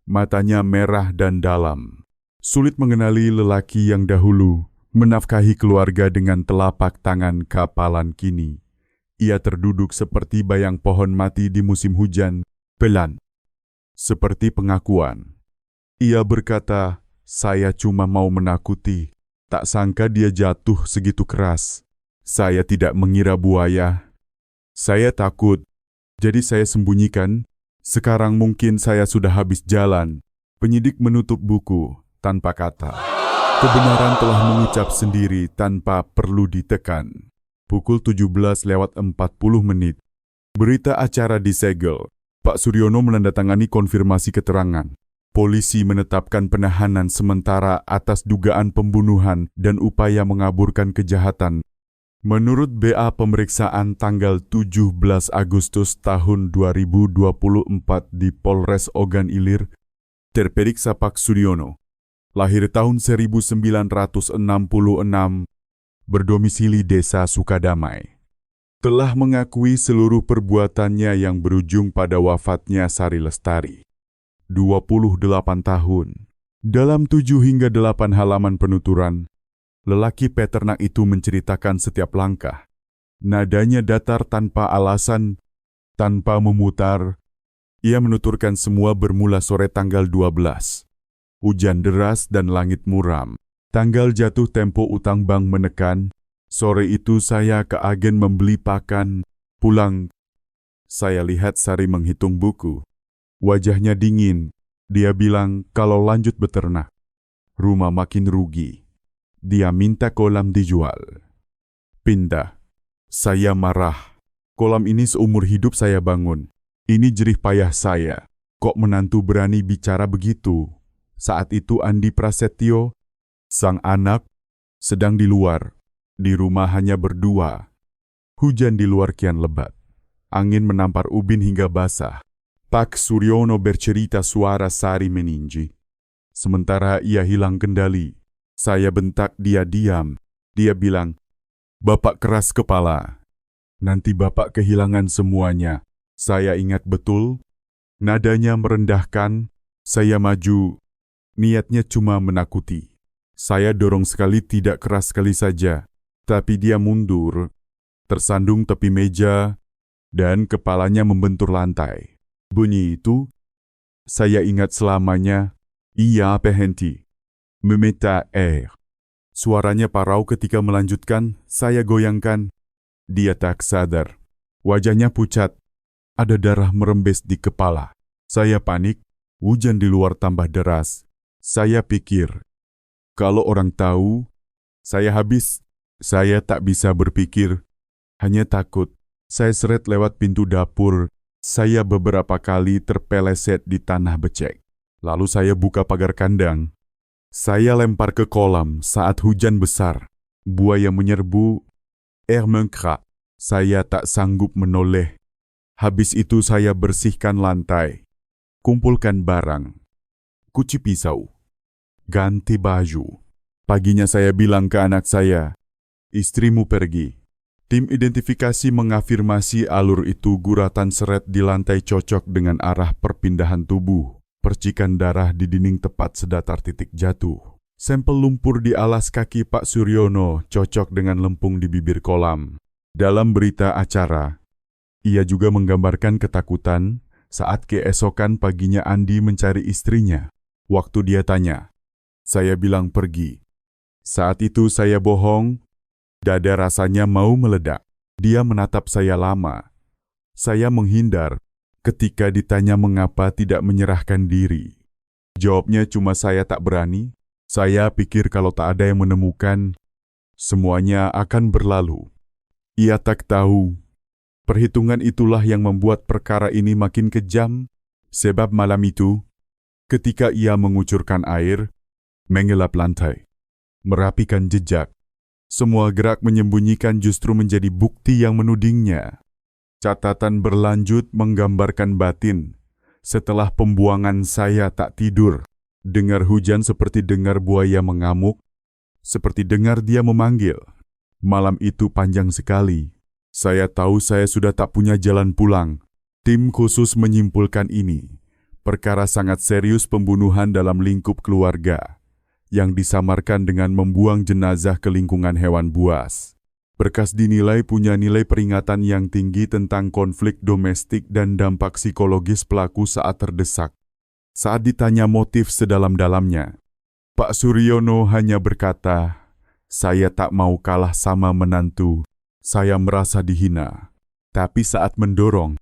Matanya merah dan dalam. Sulit mengenali lelaki yang dahulu menafkahi keluarga dengan telapak tangan kapalan. Kini ia terduduk seperti bayang pohon mati di musim hujan. Pelan, seperti pengakuan, ia berkata, saya cuma mau menakuti. Tak sangka dia jatuh segitu keras. Saya tidak mengira buaya. Saya takut, jadi saya sembunyikan. Sekarang mungkin saya sudah habis jalan. Penyidik menutup buku tanpa kata. Kebenaran telah mengucap sendiri tanpa perlu ditekan. Pukul 17:40. Berita acara disegel. Pak Suryono menandatangani konfirmasi keterangan. Polisi menetapkan penahanan sementara atas dugaan pembunuhan dan upaya mengaburkan kejahatan. Menurut BA pemeriksaan tanggal 17 Agustus tahun 2024 di Polres Ogan Ilir, terperiksa Pak Suryono, lahir tahun 1966, berdomisili Desa Sukadamai, telah mengakui seluruh perbuatannya yang berujung pada wafatnya Sari Lestari, 28 tahun. Dalam 7 hingga 8 halaman penuturan, lelaki peternak itu menceritakan setiap langkah. Nadanya datar tanpa alasan, tanpa memutar. Ia menuturkan semua bermula sore tanggal 12. Hujan deras dan langit muram. Tanggal jatuh tempo utang bank menekan. Sore itu saya ke agen membeli pakan. Pulang, saya lihat Sari menghitung buku. Wajahnya dingin. Dia bilang kalau lanjut beternak, rumah makin rugi. Dia minta kolam dijual. Pindah. Saya marah. Kolam ini seumur hidup saya bangun. Ini jerih payah saya. Kok menantu berani bicara begitu? Saat itu Andi Prasetyo, sang anak, sedang di luar. Di rumah hanya berdua. Hujan di luar kian lebat. Angin menampar ubin hingga basah. Pak Suryono bercerita suara Sari meninggi. Sementara ia hilang kendali. Saya bentak dia diam. Dia bilang, "Bapak keras kepala. Nanti Bapak kehilangan semuanya." Saya ingat betul. Nadanya merendahkan. Saya maju. Niatnya cuma menakuti. Saya dorong sekali, tidak keras sekali saja. Tapi dia mundur. Tersandung tepi meja. Dan kepalanya membentur lantai. Bunyi itu, saya ingat selamanya. Ia berhenti. Meminta air. Suaranya parau ketika melanjutkan, saya goyangkan. Dia tak sadar. Wajahnya pucat. Ada darah merembes di kepala. Saya panik. Hujan di luar tambah deras. Saya pikir, kalau orang tahu, saya habis. Saya tak bisa berpikir. Hanya takut. Saya seret lewat pintu dapur. Saya beberapa kali terpeleset di tanah becek. Lalu saya buka pagar kandang. Saya lempar ke kolam saat hujan besar. Buaya menyerbu. Air mengkrak. Saya tak sanggup menoleh. Habis itu saya bersihkan lantai. Kumpulkan barang. Kunci pisau. Ganti baju. Paginya saya bilang ke anak saya, "Istrimu pergi." Tim identifikasi mengafirmasi alur itu guratan seret di lantai cocok dengan arah perpindahan tubuh. Percikan darah di dinding tepat sedatar titik jatuh. Sampel lumpur di alas kaki Pak Suryono cocok dengan lempung di bibir kolam. Dalam berita acara, ia juga menggambarkan ketakutan saat keesokan paginya Andi mencari istrinya. Waktu dia tanya, saya bilang pergi. Saat itu saya bohong. Dada rasanya mau meledak. Dia menatap saya lama. Saya menghindar ketika ditanya mengapa tidak menyerahkan diri. Jawabnya cuma saya tak berani. Saya pikir kalau tak ada yang menemukan, semuanya akan berlalu. Ia tak tahu. Perhitungan itulah yang membuat perkara ini makin kejam. Sebab malam itu, ketika ia mengucurkan air, mengelap lantai, merapikan jejak, semua gerak menyembunyikan justru menjadi bukti yang menudingnya. Catatan berlanjut menggambarkan batin. Setelah pembuangan saya tak tidur. Dengar hujan seperti dengar buaya mengamuk. Seperti dengar dia memanggil. Malam itu panjang sekali. Saya tahu saya sudah tak punya jalan pulang. Tim khusus menyimpulkan ini. Perkara sangat serius pembunuhan dalam lingkup keluarga. Yang disamarkan dengan membuang jenazah ke lingkungan hewan buas. Berkas dinilai punya nilai peringatan yang tinggi tentang konflik domestik dan dampak psikologis pelaku saat terdesak. Saat ditanya motif sedalam-dalamnya, Pak Suryono hanya berkata, Saya tak mau kalah sama menantu. Saya merasa dihina. Tapi saat mendorong,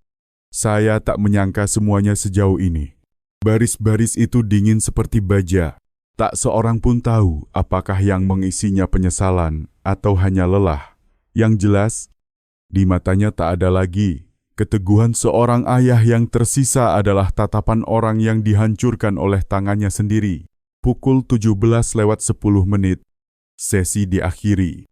saya tak menyangka semuanya sejauh ini. Baris-baris itu dingin seperti baja. Tak seorang pun tahu apakah yang mengisinya penyesalan atau hanya lelah. Yang jelas, di matanya tak ada lagi keteguhan seorang ayah. Yang tersisa adalah tatapan orang yang dihancurkan oleh tangannya sendiri. Pukul 17:10, sesi diakhiri.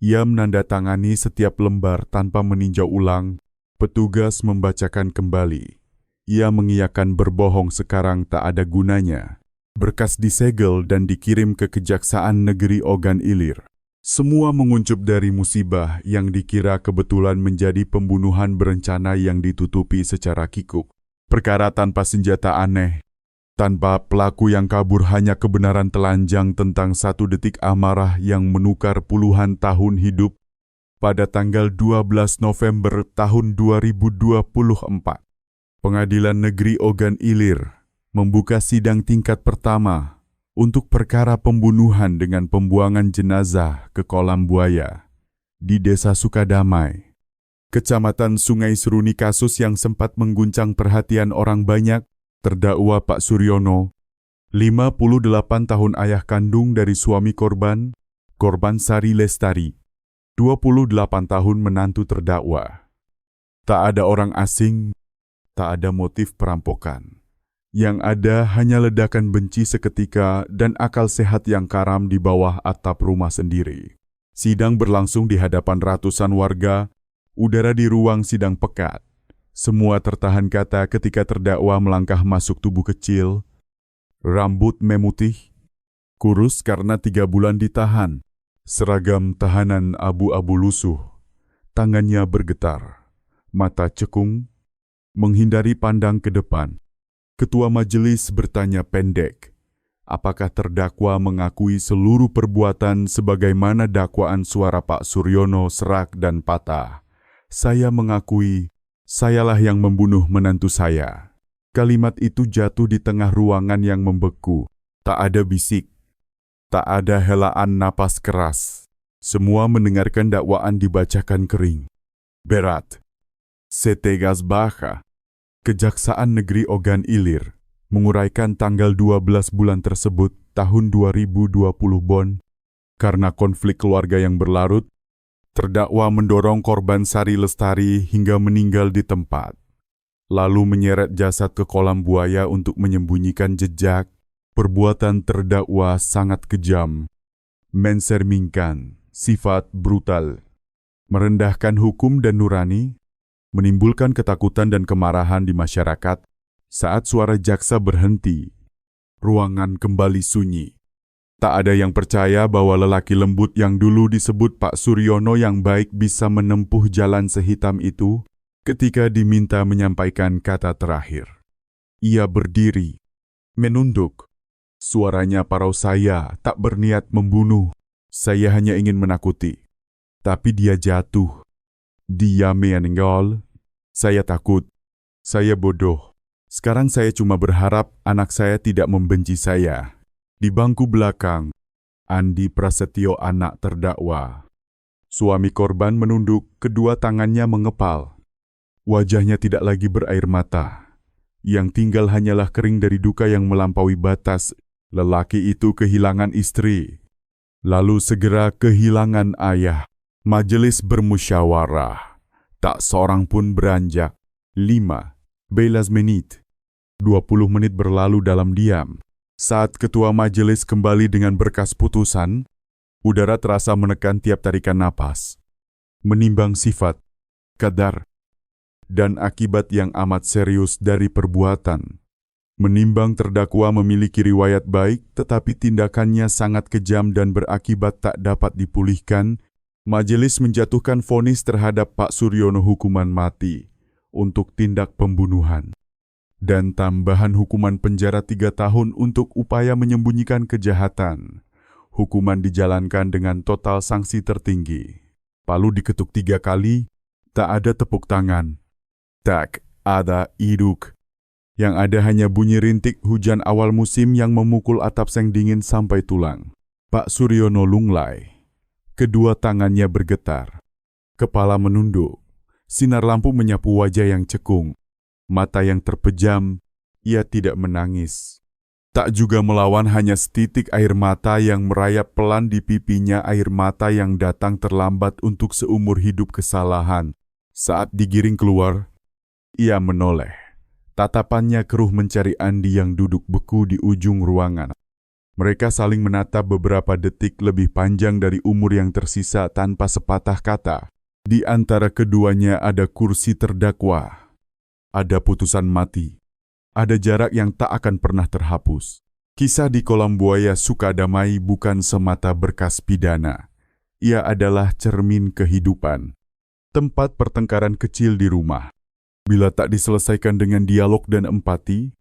Ia menandatangani setiap lembar tanpa meninjau ulang. Petugas membacakan kembali. Ia mengiyakan berbohong sekarang tak ada gunanya. Berkas disegel dan dikirim ke Kejaksaan Negeri Ogan Ilir. Semua menguncup dari musibah yang dikira kebetulan menjadi pembunuhan berencana yang ditutupi secara kikuk. Perkara tanpa senjata aneh. Tanpa pelaku yang kabur, hanya kebenaran telanjang tentang 1 detik amarah yang menukar puluhan tahun hidup. Pada tanggal 12 November tahun 2024, Pengadilan Negeri Ogan Ilir membuka sidang tingkat pertama untuk perkara pembunuhan dengan pembuangan jenazah ke kolam buaya di Desa Sukadamai, Kecamatan Sungai Seruni. Kasus yang sempat mengguncang perhatian orang banyak. Terdakwa Pak Suryono, 58 tahun, ayah kandung dari suami korban Sari Lestari, 28 tahun, menantu terdakwa. Tak ada orang asing, tak ada motif perampokan. Yang ada hanya ledakan benci seketika dan akal sehat yang karam di bawah atap rumah sendiri. Sidang berlangsung di hadapan ratusan warga. Udara di ruang sidang pekat. Semua tertahan kata ketika terdakwa melangkah masuk tubuh kecil. Rambut memutih, kurus karena 3 bulan ditahan. Seragam tahanan abu-abu lusuh. Tangannya bergetar, mata cekung, menghindari pandang ke depan. Ketua majelis bertanya pendek, apakah terdakwa mengakui seluruh perbuatan sebagaimana dakwaan? Suara Pak Suryono serak dan patah. Saya mengakui. Sayalah yang membunuh menantu saya. Kalimat itu jatuh di tengah ruangan yang membeku. Tak ada bisik. Tak ada helaan napas keras. Semua mendengarkan dakwaan dibacakan kering. Berat. Setegas Baha. Kejaksaan Negeri Ogan Ilir menguraikan tanggal 12 bulan tersebut tahun 2020 Bon. Karena konflik keluarga yang berlarut, terdakwa mendorong korban Sari Lestari hingga meninggal di tempat, lalu menyeret jasad ke kolam buaya untuk menyembunyikan jejak. Perbuatan terdakwa sangat kejam, mencerminkan sifat brutal, merendahkan hukum dan nurani, menimbulkan ketakutan dan kemarahan di masyarakat. Saat suara jaksa berhenti, ruangan kembali sunyi. Tak ada yang percaya bahwa lelaki lembut yang dulu disebut Pak Suryono yang baik bisa menempuh jalan sehitam itu. Ketika diminta menyampaikan kata terakhir, ia berdiri, menunduk. Suaranya parau, saya tak berniat membunuh. Saya hanya ingin menakuti. Tapi dia jatuh. Dia meninggal. Saya takut. Saya bodoh. Sekarang saya cuma berharap anak saya tidak membenci saya. Di bangku belakang, Andi Prasetyo, anak terdakwa. Suami korban menunduk, kedua tangannya mengepal. Wajahnya tidak lagi berair mata. Yang tinggal hanyalah kering dari duka yang melampaui batas. Lelaki itu kehilangan istri, lalu segera kehilangan ayah. Majelis bermusyawarah. Tak seorang pun beranjak. 5 menit. 20 menit berlalu dalam diam. Saat ketua majelis kembali dengan berkas putusan, udara terasa menekan tiap tarikan napas. Menimbang sifat, kadar, dan akibat yang amat serius dari perbuatan. Menimbang terdakwa memiliki riwayat baik tetapi tindakannya sangat kejam dan berakibat tak dapat dipulihkan, majelis menjatuhkan vonis terhadap Pak Suryono hukuman mati untuk tindak pembunuhan. Dan tambahan hukuman penjara 3 tahun untuk upaya menyembunyikan kejahatan. Hukuman dijalankan dengan total sanksi tertinggi. Palu diketuk 3 kali, tak ada tepuk tangan. Tak ada iduk. Yang ada hanya bunyi rintik hujan awal musim yang memukul atap seng dingin sampai tulang. Pak Suryono lunglai. Kedua tangannya bergetar. Kepala menunduk. Sinar lampu menyapu wajah yang cekung. Mata yang terpejam. Ia tidak menangis. Tak juga melawan, hanya setitik air mata yang merayap pelan di pipinya, air mata yang datang terlambat untuk seumur hidup kesalahan. Saat digiring keluar, ia menoleh. Tatapannya keruh mencari Andi yang duduk beku di ujung ruangan. Mereka saling menatap beberapa detik, lebih panjang dari umur yang tersisa, tanpa sepatah kata. Di antara keduanya ada kursi terdakwa. Ada putusan mati. Ada jarak yang tak akan pernah terhapus. Kisah di Kolam Buaya Sukadamai bukan semata berkas pidana. Ia adalah cermin kehidupan. Tempat pertengkaran kecil di rumah, bila tak diselesaikan dengan dialog dan empati,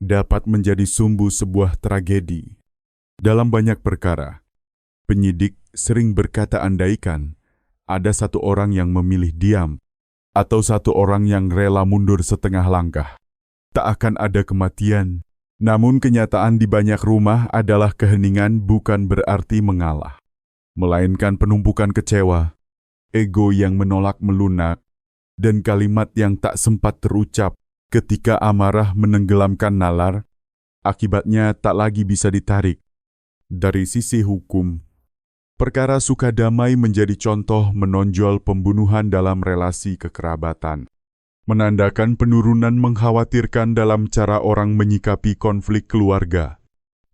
dapat menjadi sumbu sebuah tragedi. Dalam banyak perkara, penyidik sering berkata andaikan ada satu orang yang memilih diam, atau satu orang yang rela mundur setengah langkah, tak akan ada kematian. Namun kenyataan di banyak rumah adalah keheningan bukan berarti mengalah, melainkan penumpukan kecewa, ego yang menolak melunak, dan kalimat yang tak sempat terucap. Ketika amarah menenggelamkan nalar, akibatnya tak lagi bisa ditarik. Dari sisi hukum, perkara Sukadamai menjadi contoh menonjol pembunuhan dalam relasi kekerabatan. Menandakan penurunan mengkhawatirkan dalam cara orang menyikapi konflik keluarga.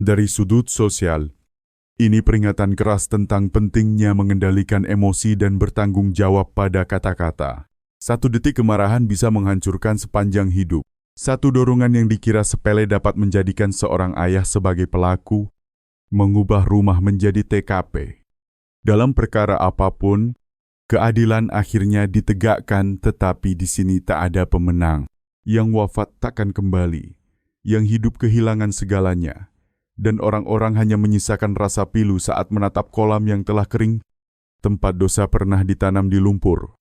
Dari sudut sosial, ini peringatan keras tentang pentingnya mengendalikan emosi dan bertanggung jawab pada kata-kata. Satu detik kemarahan bisa menghancurkan sepanjang hidup. Satu dorongan yang dikira sepele dapat menjadikan seorang ayah sebagai pelaku, mengubah rumah menjadi TKP. Dalam perkara apapun, keadilan akhirnya ditegakkan, tetapi di sini tak ada pemenang. Yang wafat takkan kembali, yang hidup kehilangan segalanya, dan orang-orang hanya menyisakan rasa pilu saat menatap kolam yang telah kering. Tempat dosa pernah ditanam di lumpur,